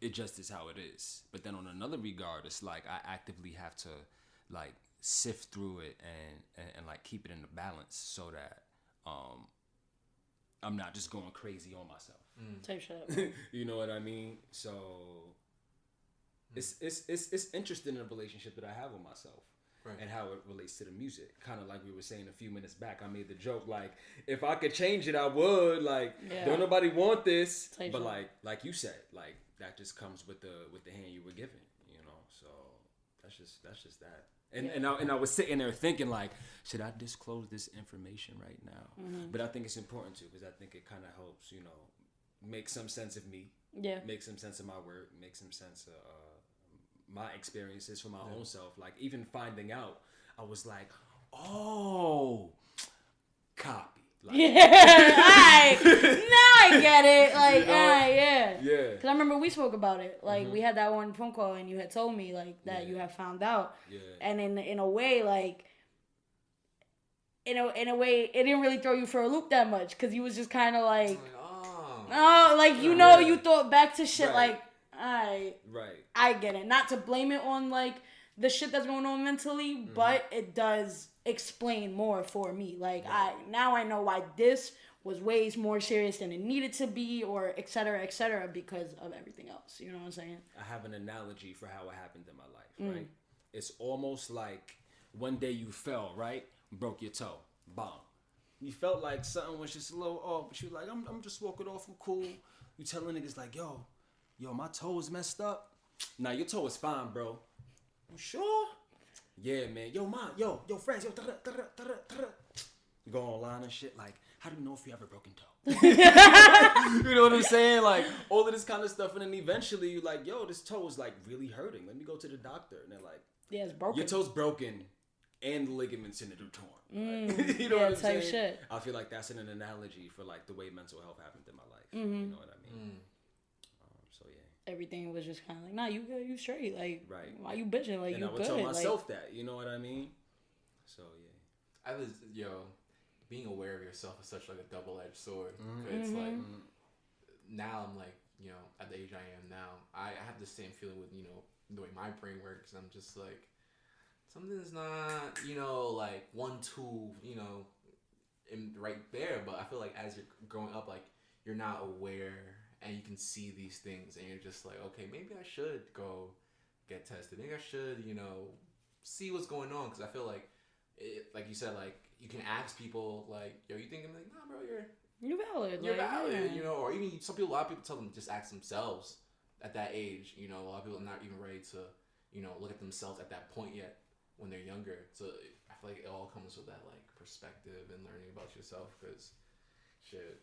it just is how it is. But then on another regard, it's like I actively have to like sift through it and like keep it in the balance so that I'm not just going crazy on myself. Type shit. You know what I mean? So it's interesting in the relationship that I have with myself. Right. And how it relates to the music. Kind of like we were saying a few minutes back. I made the joke like, if I could change it, I would. Like, don't nobody want this. Type but shit. like you said, like that just comes with the hand you were given. So that's just that. And I was sitting there thinking like, should I disclose this information right now? But I think it's important to because I think it kind of helps make some sense of me. Yeah. Make some sense of my work. Make some sense of my experiences for my own self. Like even finding out, I was like, oh, copy. Like, Alright. Now I get it. Like, yeah. Yeah. Because I remember we spoke about it. Like, we had that one phone call and you had told me, like, that you had found out. Yeah. And in a way, like, in a way, it didn't really throw you for a loop that much. Because you was just kind of like, you thought back to shit Right. like, alright. Right. I get it. Not to blame it on, like, the shit that's going on mentally, but it does explain more for me. Like, now I know why this was way more serious than it needed to be, or et cetera, because of everything else. You know what I'm saying? I have an analogy for how it happened in my life, right? It's almost like one day you fell, right? Broke your toe. Bomb. You felt like something was just a little off, but you're like, I'm just walking off, I'm cool. You telling niggas like, yo, my toe is messed up. Nah, your toe is fine, bro. You sure? Yeah, man. Yo, mom. Yo, friends. Yo, you go online and shit. Like, how do you know if you have a broken toe? You know what I'm saying? Like, all of this kind of stuff. And then eventually you're like, yo, this toe is like really hurting. Let me go to the doctor. And they're like, Yeah, it's broken. your toe's broken and the ligaments in it are torn. Like, you know what I'm type saying? shit. I feel like that's an analogy for like the way mental health happened in my life. You know what I mean? So yeah. Everything was just kind of like, nah, you good, you straight. Like, Right. why you bitching? Like, And you I would good. tell myself like, that, you know what I mean? So yeah. Being aware of yourself is such like a double-edged sword. It's like now I'm like at the age I am now, I have the same feeling with the way my brain works. I'm just like something's not like 1, 2 right there. But I feel like as you're growing up, like you're not aware and you can see these things and you're just like, okay, maybe I should go get tested. Maybe I should see what's going on, because I feel like like you said, like you can ask people like, yo, you think? I'm like, nah, bro, you're valid. you're like, valid, yeah. or even a lot of people tell them just ask themselves at that age. A lot of people are not even ready to look at themselves at that point yet. when they're younger. So I feel like it all comes with that like perspective and learning about yourself. Because shit,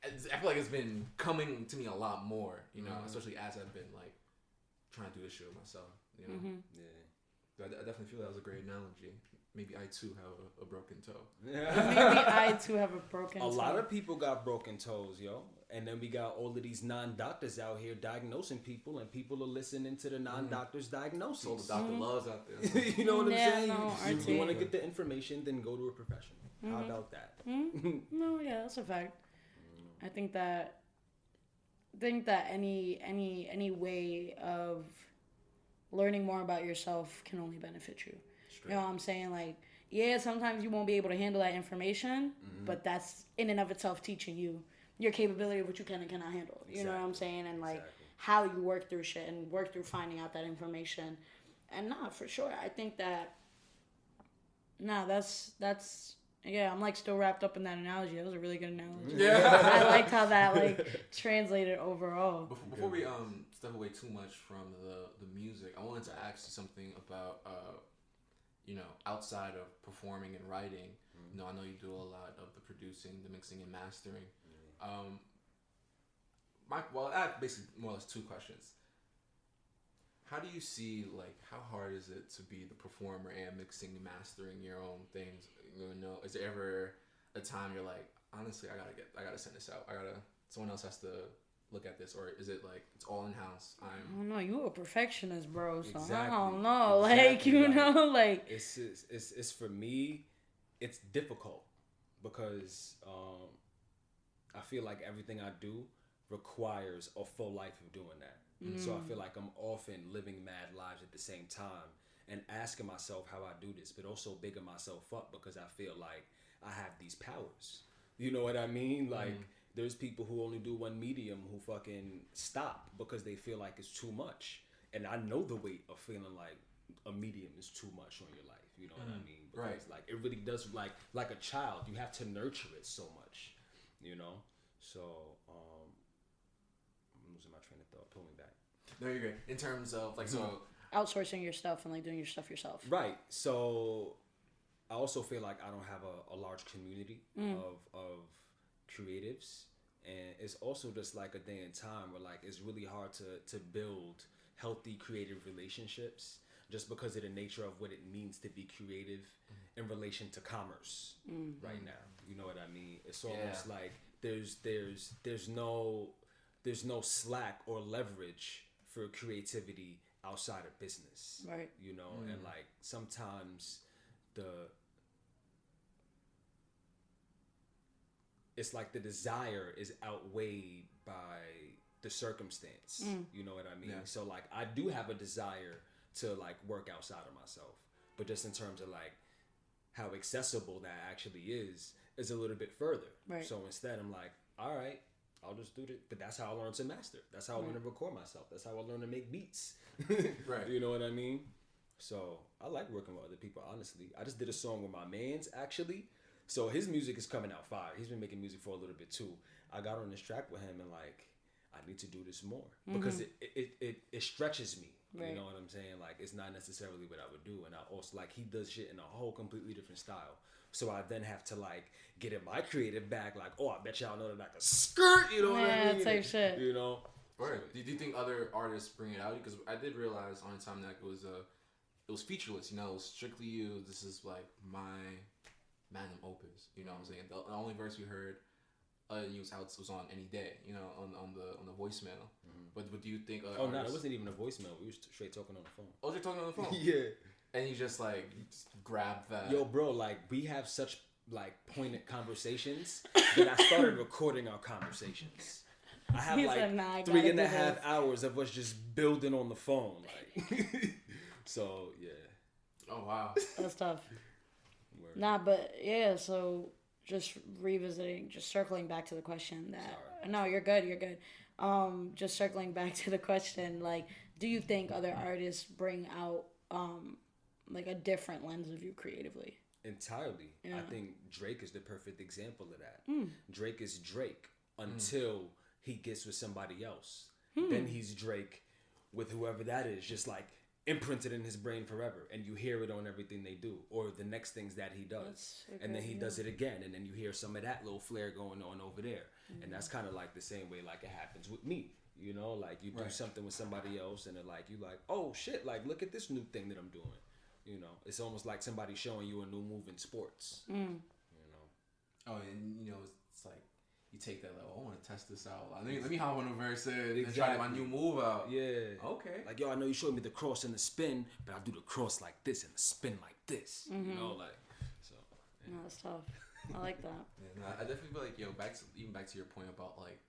I feel like it's been coming to me a lot more. You know, especially as I've been like trying to do this shit with myself. You know, yeah. I definitely feel that was a great analogy. Maybe I too have a broken toe. Maybe I too have a broken toe. A lot of people got broken toes, yo. And then we got all of these non-doctors out here diagnosing people, and people are listening to the non-doctors' diagnosis. So the doctor loves out there. You know what I'm saying? No, you want to get the information, then go to a professional. How about that? No, yeah, that's a fact. I think that any way of learning more about yourself can only benefit you. Straight. You know what I'm saying? Like, yeah, sometimes you won't be able to handle that information, but that's in and of itself teaching you your capability of what you can and cannot handle. You know what I'm saying? And like how you work through shit and work through finding out that information. And nah, for sure, I think that that's yeah, I'm like still wrapped up in that analogy. That was a really good analogy. Yeah. I liked how that like translated overall. Before we step away too much from the music, I wanted to ask you something about you know, outside of performing and writing. You know, I know you do a lot of the producing, the mixing and mastering. I have basically more or less two questions. How do you see, like, how hard is it to be the performer and mixing and mastering your own things? You know, is there ever a time you're like, honestly, I gotta send this out. Someone else has to look at this, or is it like it's all in house? I don't know. You a perfectionist, bro. So exactly. I don't know. Exactly. Like you know, like it's for me. It's difficult because I feel like everything I do requires a full life of doing that. So I feel like I'm often living mad lives at the same time and asking myself how I do this, but also bigging myself up because I feel like I have these powers. You know what I mean? Like there's people who only do one medium who fucking stop because they feel like it's too much. And I know the weight of feeling like a medium is too much on your life. You know what I mean? Because like it really does, like a child, you have to nurture it so much. You know? So I'm losing my train of thought. Pull me back. No, you're good. In terms of like so outsourcing your stuff and like doing your stuff yourself. Right. So I also feel like I don't have a large community of creatives, and it's also just like a day and time where like it's really hard to build healthy creative relationships just because of the nature of what it means to be creative in relation to commerce right now. You know what I mean? It's almost like there's no slack or leverage for creativity outside of business. Right. You know, and like sometimes it's like the desire is outweighed by the circumstance. You know what I mean? Yeah. So like I do have a desire to like work outside of myself, but just in terms of like how accessible that actually is a little bit further. Right. So instead I'm like, all right, I'll just do it. But that's how I learned to master. That's how I learned to record myself. That's how I learned to make beats. Right. You know what I mean? So I like working with other people, honestly. I just did a song with my mans, actually. So his music is coming out fire. He's been making music for a little bit too. I got on this track with him and like, I need to do this more because it stretches me. Right. You know what I'm saying? Like it's not necessarily what I would do. And I also like he does shit in a whole completely different style. So I then have to like get in my creative bag. Like, oh, I bet y'all know that I can skirt. You know what I mean? Yeah, type shit. You know. Right. Do you think other artists bring it out? Because I did realize on time that it was featureless. You know, it was strictly you. This is like my magnum opus. You know what I'm saying? The only verse we heard you was on Any Day. You know, on the voicemail. But do you think? Oh no, it wasn't even a voicemail. We were straight talking on the phone. Oh, you're talking on the phone. Yeah. And you just like grabbed that. Yo, bro, like we have such like pointed conversations that I started recording our conversations. I have like 3.5 hours of us just building on the phone, like. So yeah. Oh wow. That's tough. Word. Nah, but yeah. So just revisiting, just circling back to the question that. Sorry. No, you're good. You're good. Just circling back to the question, like, do you think other artists bring out like a different lens of you creatively? Entirely. Yeah. I think Drake is the perfect example of that. Drake is Drake until he gets with somebody else. Then he's Drake with whoever that is, just like imprinted in his brain forever, and you hear it on everything they do, or the next things that he does. That's so And then good, he yeah. does it again, and then you hear some of that little flair going on over there. And that's kind of like the same way like it happens with me. You know, like you do Right. something with somebody else, and they're like, you like, oh shit, like look at this new thing that I'm doing. You know, it's almost like somebody showing you a new move in sports. You know, Oh, and you know, it's like you take that like, oh, I want to test this out. Let me hop on a verse and try my new move out. yeah. Okay. Like, yo, I know you showed me the cross and the spin, but I'll do the cross like this and the spin like this. You know, like, so. No, that's tough. I like that. Yeah, no, I definitely feel like back to your point about like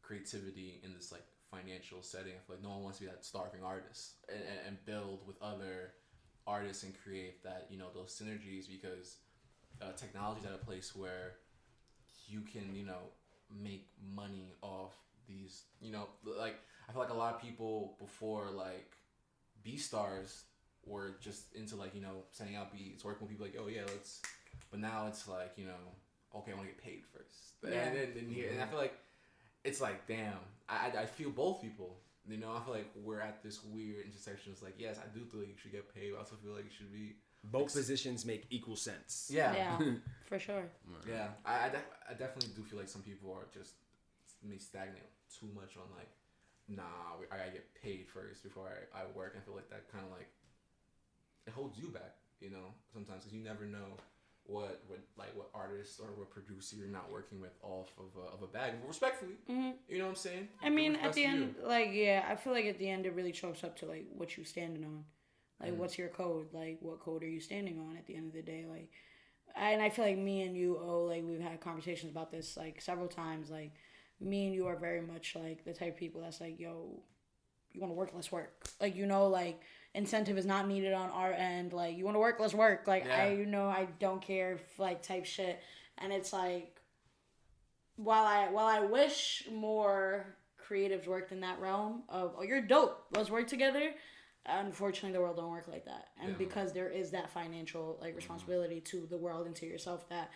creativity in this like financial setting. I feel like no one wants to be that starving artist and build with other artists and create that, you know, those synergies, because technology's at a place where you can, you know, make money off these, you know, like I feel like a lot of people before like B stars were just into like, you know, sending out beats, working with people like, oh yeah, let's, but now it's like, you know, okay, I want to get paid first. Yeah. And I feel like it's like, damn, I feel both people. You know, I feel like we're at this weird intersection. It's like, yes, I do feel like you should get paid, but I also feel like you should be. Both positions make equal sense. Yeah. Yeah, for sure. Yeah. I definitely do feel like some people are just may stagnate too much on like, nah, I gotta get paid first before I work. I feel like that kind of like, it holds you back, you know, sometimes, because you never know what artist or what producer you're not working with off of a bag. Respectfully, you know what I'm saying? I mean, What's at the best for end, like, yeah, I feel like at the end it really chalks up to like what you standing on, like what's your code, like what code are you standing on at the end of the day, like, and I feel like me and you, like we've had conversations about this like several times, like me and you are very much like the type of people that's like, yo, you want to work, let's work, like, you know, like incentive is not needed on our end, like you want to work, let's work, like Yeah. I don't care, like type shit. And it's like, while I wish more creatives worked in that realm of, oh, you're dope, let's work together, unfortunately the world don't work like that. And Yeah. because there is that financial like responsibility to the world and to yourself that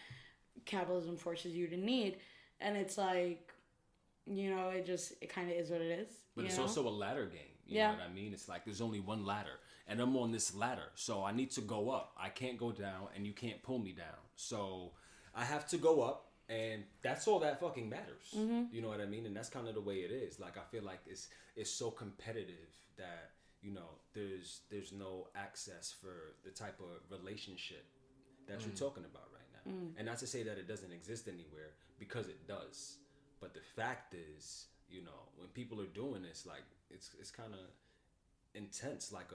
capitalism forces you to need, and it's like, you know, it kind of is what it is. But you it's know? also a ladder game. You Yeah. know what I mean? It's like there's only one ladder, and I'm on this ladder, so I need to go up. I can't go down, and you can't pull me down. So I have to go up, and that's all that fucking matters. You know what I mean? And that's kind of the way it is. Like, I feel like it's so competitive that, you know, there's no access for the type of relationship that you're talking about right now. And not to say that it doesn't exist anywhere, because it does. But the fact is, you know, when people are doing this, like it's kind of intense, like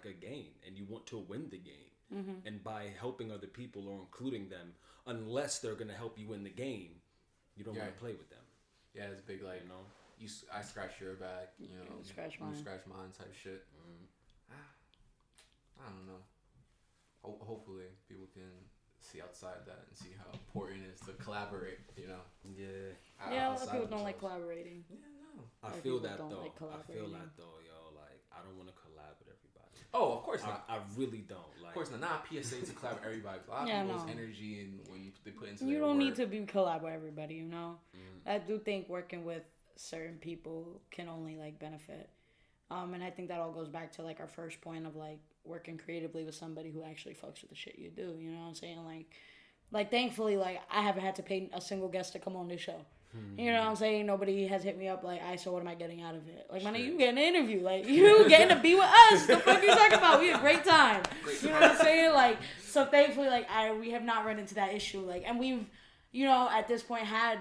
a game, and you want to win the game. And by helping other people or including them, unless they're gonna help you win the game, you don't want to play with them. Yeah, it's big like, You know, I scratch your back, you know, You scratch you mine. scratch mine type shit. I don't know. Hopefully people can see outside that and see how important it is to collaborate, you know. yeah. Yeah, a lot of outside people don't like themselves. collaborating. Yeah, no. I Like, feel people that don't though. like I feel collaborating. that though, yo. Like, I don't want to collab with everybody. Oh, of course not. I really don't. Like, Of course not. Not PSA to collab with everybody. A lot of Yeah, people's no. energy and when they put into You their don't need work. to be collab with everybody, you know. I do think working with certain people can only like benefit, and I think that all goes back to like our first point of like working creatively with somebody who actually fucks with the shit you do. You know what I'm saying? Like thankfully, like I haven't had to pay a single guest to come on this show. You know what I'm saying? Nobody has hit me up like, so what am I getting out of it? Like, man, you getting an interview. Like, you getting to be with us. The fuck you talking about? We had a great time. You know what I'm saying? Like, so thankfully, like, we have not run into that issue. Like, and we've, you know, at this point have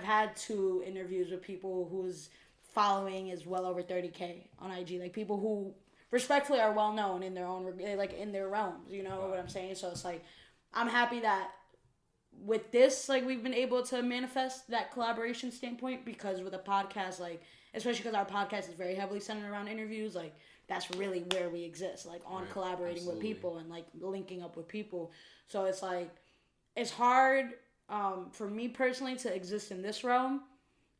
had 2 interviews with people whose following is well over 30K on IG. Like, people who respectfully are well known in their own, like, in their realms. You know what I'm saying? So it's like, I'm happy that with this, like, we've been able to manifest that collaboration standpoint, because with a podcast, like, especially because our podcast is very heavily centered around interviews, like, that's really where we exist, like, on Right, collaborating with absolutely. people and, like, linking up with people. So it's like, it's hard for me personally to exist in this realm,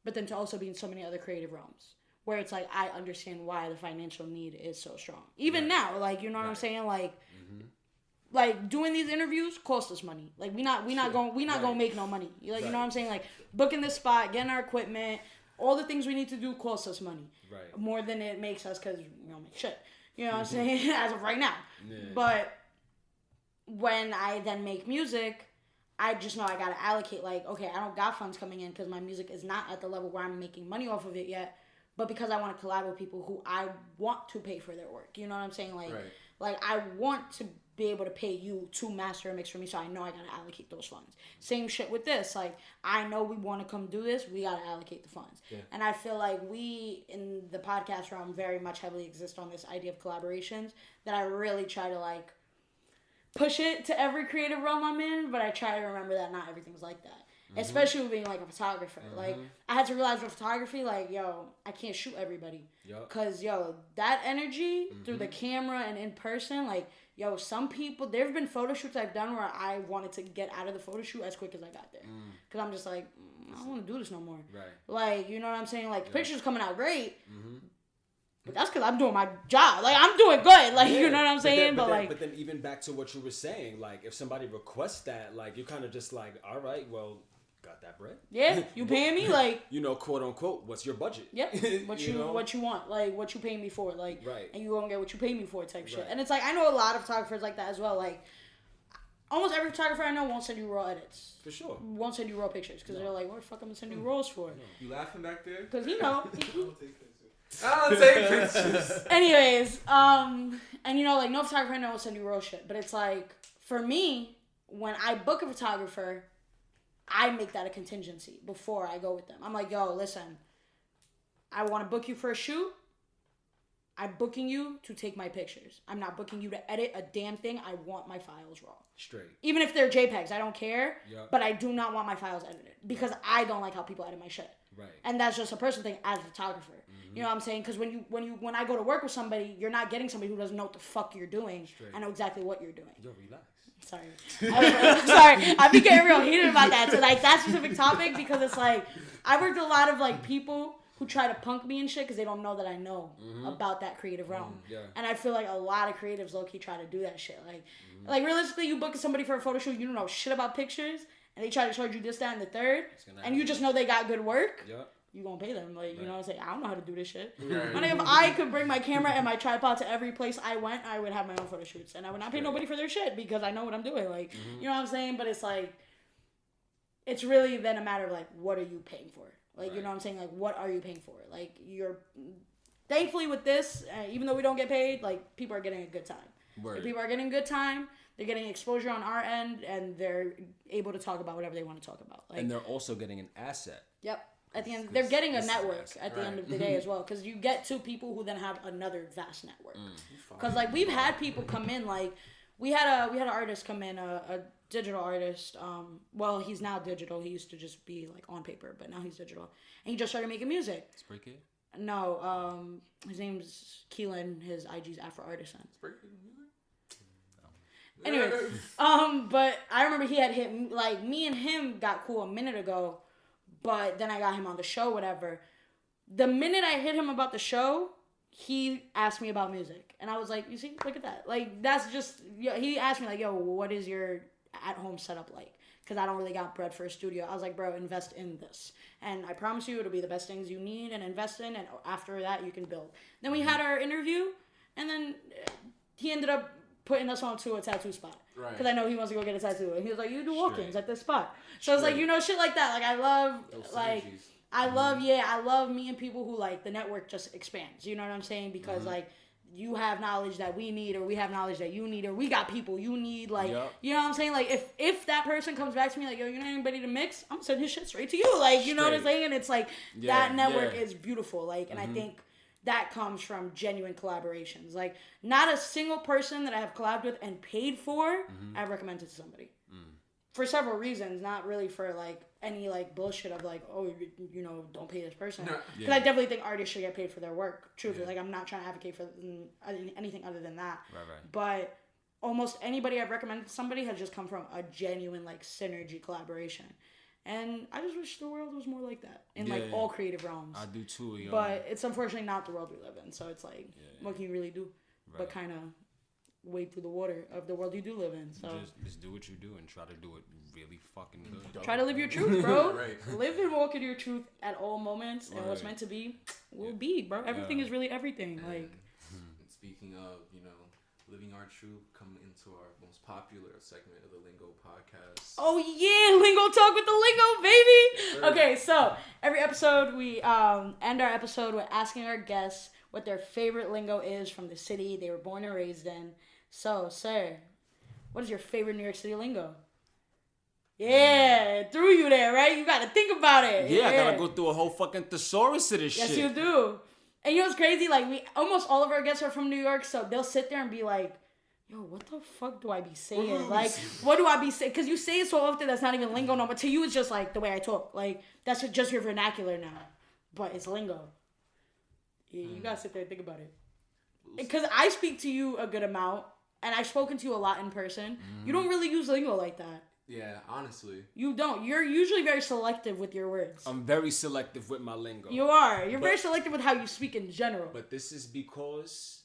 but then to also be in so many other creative realms where it's like, I understand why the financial need is so strong. Even now, like, you know what I'm saying? Like doing these interviews cost us money. Like we not gonna make no money. Like, you know what I'm saying? Like booking this spot, getting our equipment, all the things we need to do cost us money. Right. More than it makes us, because we don't make shit. You know what I'm saying? As of right now. Yeah. But when I then make music, I just know I gotta allocate. Like, okay, I don't got funds coming in because my music is not at the level where I'm making money off of it yet. But because I want to collab with people who I want to pay for their work. You know what I'm saying? Like, Right. like I want to be able to pay you to master a mix for me, so I know I gotta allocate those funds. Same shit with this. Like, I know we want to come do this, we gotta allocate the funds. Yeah. And I feel like we in the podcast realm very much heavily exist on this idea of collaborations that I really try to like push it to every creative realm I'm in, but I try to remember that not everything's like that. Especially with being like a photographer. Like, I had to realize with photography, like, yo, I can't shoot everybody. Yup. Cause yo, that energy through the camera and in person, like, yo, some people, there have been photo shoots I've done where I wanted to get out of the photo shoot as quick as I got there. Cause I'm just like, I don't want to do this no more. Right. Like, you know what I'm saying? Like, the picture's coming out great. But that's because I'm doing my job. Like, I'm doing good. Like, you know what I'm saying? But then even back to what you were saying, like, if somebody requests that, like, you're kind of just like, all right, well, got that bread? yeah, you paying me? Like, You know, quote unquote, what's your budget? yeah, what you know? what you want, like what you paying me for, like, Right. and you gonna get what you pay me for, type shit. Right. And it's like I know a lot of photographers like that as well. Like almost every photographer I know won't send you raw edits, For sure. won't send you raw pictures because they're like, what the fuck I'm gonna send you raws for? You laughing back there? Because you know. I don't take pictures. Anyways, and you know, like no photographer I know will send you raw shit, but it's like for me, when I book a photographer, I make that a contingency before I go with them. I'm like, yo, listen, I want to book you for a shoot. I'm booking you to take my pictures. I'm not booking you to edit a damn thing. I want my files raw. Straight. Even if they're JPEGs, I don't care. Yup. But I do not want my files edited because I don't like how people edit my shit. Right. And that's just a personal thing as a photographer. You know what I'm saying? Because when I go to work with somebody, you're not getting somebody who doesn't know what the fuck you're doing. Straight. I know exactly what you're doing. Yo, relax. Sorry. Sorry. I be getting real heated about that. So like that specific topic because it's like I worked with a lot of like people who try to punk me and shit because they don't know that I know about that creative realm. Yeah. And I feel like a lot of creatives low key try to do that shit. Like realistically, you book somebody for a photo shoot, you don't know shit about pictures, and they try to charge you this, that, and the third, and you just know they got good work. Yup. You gonna pay them, like, you know what I'm saying? I don't know how to do this shit. Right. I think if I could bring my camera and my tripod to every place I went, I would have my own photo shoots, and I would not pay nobody for their shit because I know what I'm doing. Like, you know what I'm saying? But it's like, it's really then a matter of like, what are you paying for? Like, you know what I'm saying? Like, what are you paying for? Like, thankfully with this, even though we don't get paid, like, people are getting a good time. Word. If people are getting a good time. They're getting exposure on our end, and they're able to talk about whatever they want to talk about. Like, And they're also getting an asset. yep. At the end, they're getting a This is network massive. at the end of the day as well, because you get two people who then have another vast network. Mm. Because like we've had people come in, like we had an artist come in, a digital artist. Well, he's now digital. He used to just be like on paper, but now he's digital, and he just started making music. Spray Kid? No, his name's Keelan. His IG's Afro Artisan. Anyways, but I remember he had hit, like, me and him got cool a minute ago, but then I got him on the show, whatever. The minute I hit him about the show, he asked me about music. And I was like, you see, look at that. Like, that's just, he asked me, like, yo, what is your at-home setup like? Because I don't really got bread for a studio. I was like, bro, invest in this. And I promise you it'll be the best things you need and invest in, and after that, you can build. Then we had our interview, and then he ended up putting us on to a tattoo spot. Right. Because I know he wants to go get a tattoo. And he was like, you do walk-ins Straight. at this spot. So it's like, Straight. you know, shit like that. Like, I love, Those like, synergies. I love meeting people who, like, the network just expands. You know what I'm saying? Because, like, you have knowledge that we need, or we have knowledge that you need, or we got people you need. Like, Yup. you know what I'm saying? Like, if that person comes back to me, like, yo, you know anybody to mix? I'm going to send his shit straight to you. Like, you know what I'm Straight. saying? And it's like, Yeah, that network yeah. is beautiful. Like, and I think that comes from genuine collaborations. Like, not a single person that I have collabed with and paid for, I've recommended to somebody. For several reasons, not really for, like, any, like, bullshit of, like, oh, you know, don't pay this person. No. Because I definitely think artists should get paid for their work, truthfully. Like, I'm not trying to advocate for anything other than that. Right. But almost anybody I've recommended to somebody has just come from a genuine, like, synergy collaboration. And I just wish the world was more like that in, like, Yeah. all creative realms. I do too, yo. But it's unfortunately not the world we live in. So it's like, what can you really do? But Right. kind of wade through the water of the world you do live in. So Just do what you do and try to do it really fucking good. try to live your truth, bro. Right. Live and walk in your truth at all moments. And what's Right. meant to be will be, bro. Everything Yeah. is really everything. Like, And speaking of, living our truth, coming into our most popular segment of the Lingo podcast. Oh yeah, Lingo Talk with the Lingo, baby. Okay, so every episode we end our episode with asking our guests what their favorite lingo is from the city they were born and raised in. So, sir, what is your favorite New York City lingo? Yeah, threw you there, right? You got to think about it. Yeah, I gotta go through a whole fucking thesaurus of this shit. Yes, you do. And you know what's crazy? Like, almost all of our guests are from New York, so they'll sit there and be like, yo, what the fuck do I be saying? Like, what do I be saying? Because you say it so often that's not even lingo no, but to you it's just like the way I talk. Like, that's just your vernacular now. But it's lingo. Yeah, you gotta sit there and think about it. Because I speak to you a good amount, and I've spoken to you a lot in person. You don't really use lingo like that. Yeah, honestly. You don't. You're usually very selective with your words. I'm very selective with my lingo. You are. You're very selective with how you speak in general. But this is because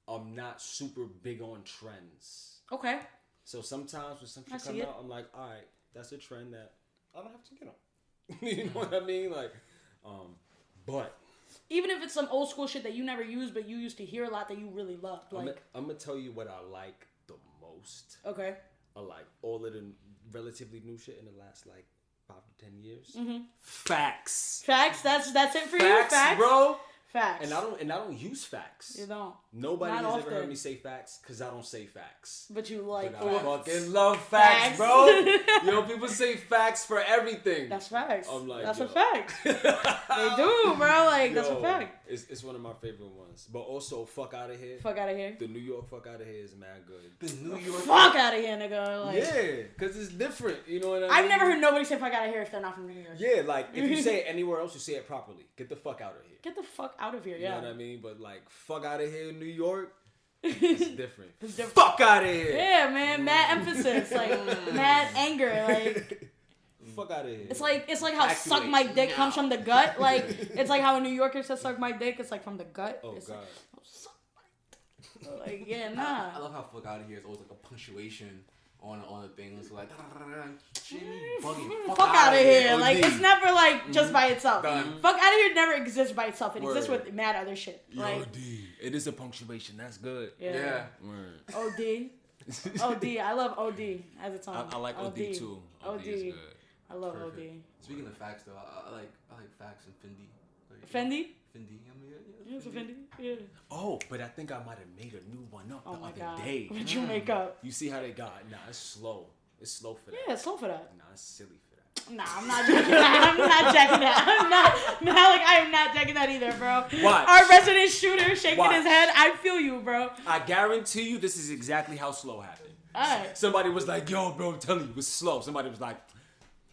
I'm not super big on trends. Okay. So sometimes when something comes out, I'm like, all right, that's a trend that I don't have to get on. You know what I mean? Like, but even if it's some old school shit that you never used, but you used to hear a lot that you really loved. Like, I'm gonna tell you what I like the most. Okay. I like all of the relatively new shit in the last like 5 to 10 years. Mm-hmm. Facts. Facts. That's it for Facts, you. Facts, bro. Facts. And I don't use facts. You don't. Nobody Not has often. ever heard me say facts because I don't say facts. But you like But I facts. fucking love facts, bro. Yo, people say facts for everything. That's facts. I'm like, that's yo. a fact. They do, bro. Like, that's a fact. It's one of my favorite ones. But also, fuck out of here. Fuck out of here. The New York fuck out of here is mad good. The New York. Fuck out of here, nigga. Like, Yeah, because it's different. You know what I mean? I've never heard nobody say fuck out of here if they're not from New York. Yeah, like, if you say it anywhere else, you say it properly. Get the fuck out of here. Get the fuck out of here, You yeah. know what I mean? But, like, fuck out of here, New York. It's different. It's different. Fuck out of here. Yeah, man. Mad emphasis. Like, mad anger. Like, Fuck out of here. it's like how suck my dick comes from the gut. Like, it's like how a New Yorker says suck my dick. It's like from the gut. Oh, It's God. like, oh, suck my dick. Like, yeah, nah. I love how fuck out of here is always like a punctuation on the thing. It's like, Jimmy, bugging. Fuck out of here. OD. Like, it's never like just by itself. Done. Fuck out of here never exists by itself. It exists Word. with mad other shit. Like, OD. It is a punctuation. That's good. Yeah. Word. OD. OD. I love OD as a song. I like OD too. OD. is good. I love Perfect. OD. Speaking of facts, though, I like facts and Fendi. Like, Fendi? Fendi. I mean, Yeah, it's a Fendi. Yeah. Oh, but I think I might have made a new one up Oh the my other god. day. What'd you make up? You see how they got? Nah, it's slow. It's slow for that. Yeah, it's slow for that. Nah, it's silly for that. Nah, I'm not checking that. I'm not checking that. I'm not. Malik, I am not checking that either, bro. Watch. Our resident shooter shaking Watch. his head. I feel you, bro. I guarantee you, this is exactly how slow happened. Alright. Somebody was like, "Yo, bro, I'm telling you, it was slow." Somebody was like,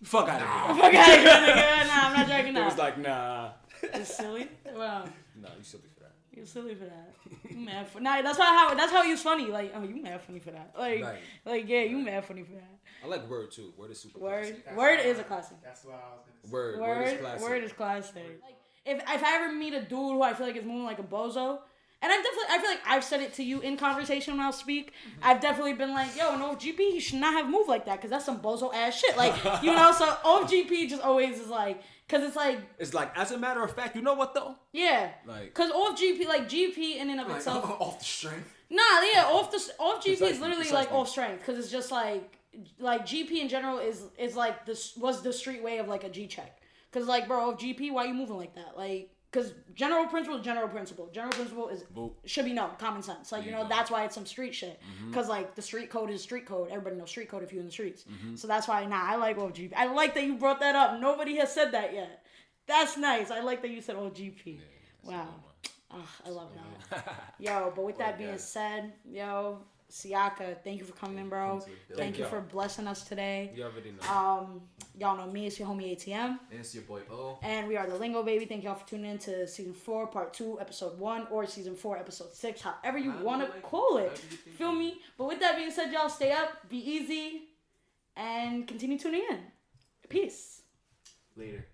"Fuck out of here." Fuck out of here, nigga. Nah, I'm not checking It that. was like, "Nah, It's silly. Wow. nah, you silly for that." You're silly for that. You mad for nah, that's how he was funny. Like, oh, you mad funny for that. Like, Right. like yeah, you mad funny for that. I like Word too. Word is super. Word, classic. word is a classic. That's what I was gonna say. Word is classic. Word is classic. Like, if I ever meet a dude who I feel like is moving like a bozo, and I feel like I've said it to you in conversation when I'll speak. I've definitely been like, yo, no GP, he should not have moved like that because that's some bozo ass shit. Like, you know, so OFGP just always is like, because it's like, It's like, as a matter of fact, you know what though? yeah, Like, because OFGP, like GP in and of Like, itself. off the strength. Nah, yeah, off GP is Precisely, literally precisely. like off strength because it's just like GP in general is like this was the street way of like a G check. Because like, bro, off GP, why you moving like that? Like, because general principle is general principle. General principle is Boop. should be known, common sense. Like, There you you know, go. that's why it's some street shit. Because like the street code is street code. Everybody knows street code if you're in the streets. So that's why I like off GP. I like that you brought that up. Nobody has said that yet. That's nice. I like that you said off GP. Wow. Oh, I love that. Yo, but with that being said, yo, Siaka, thank you for coming, bro. Thank you you. for blessing us today. you already know. Y'all know me, it's your homie ATM. And it's your boy O. And we are the Lingo Baby. Thank y'all for tuning in to season 4, part 2, episode 1, or season 4, episode 6, however you want to call it. Feel me? But with that being said, y'all stay up, be easy, and continue tuning in. Peace. Later.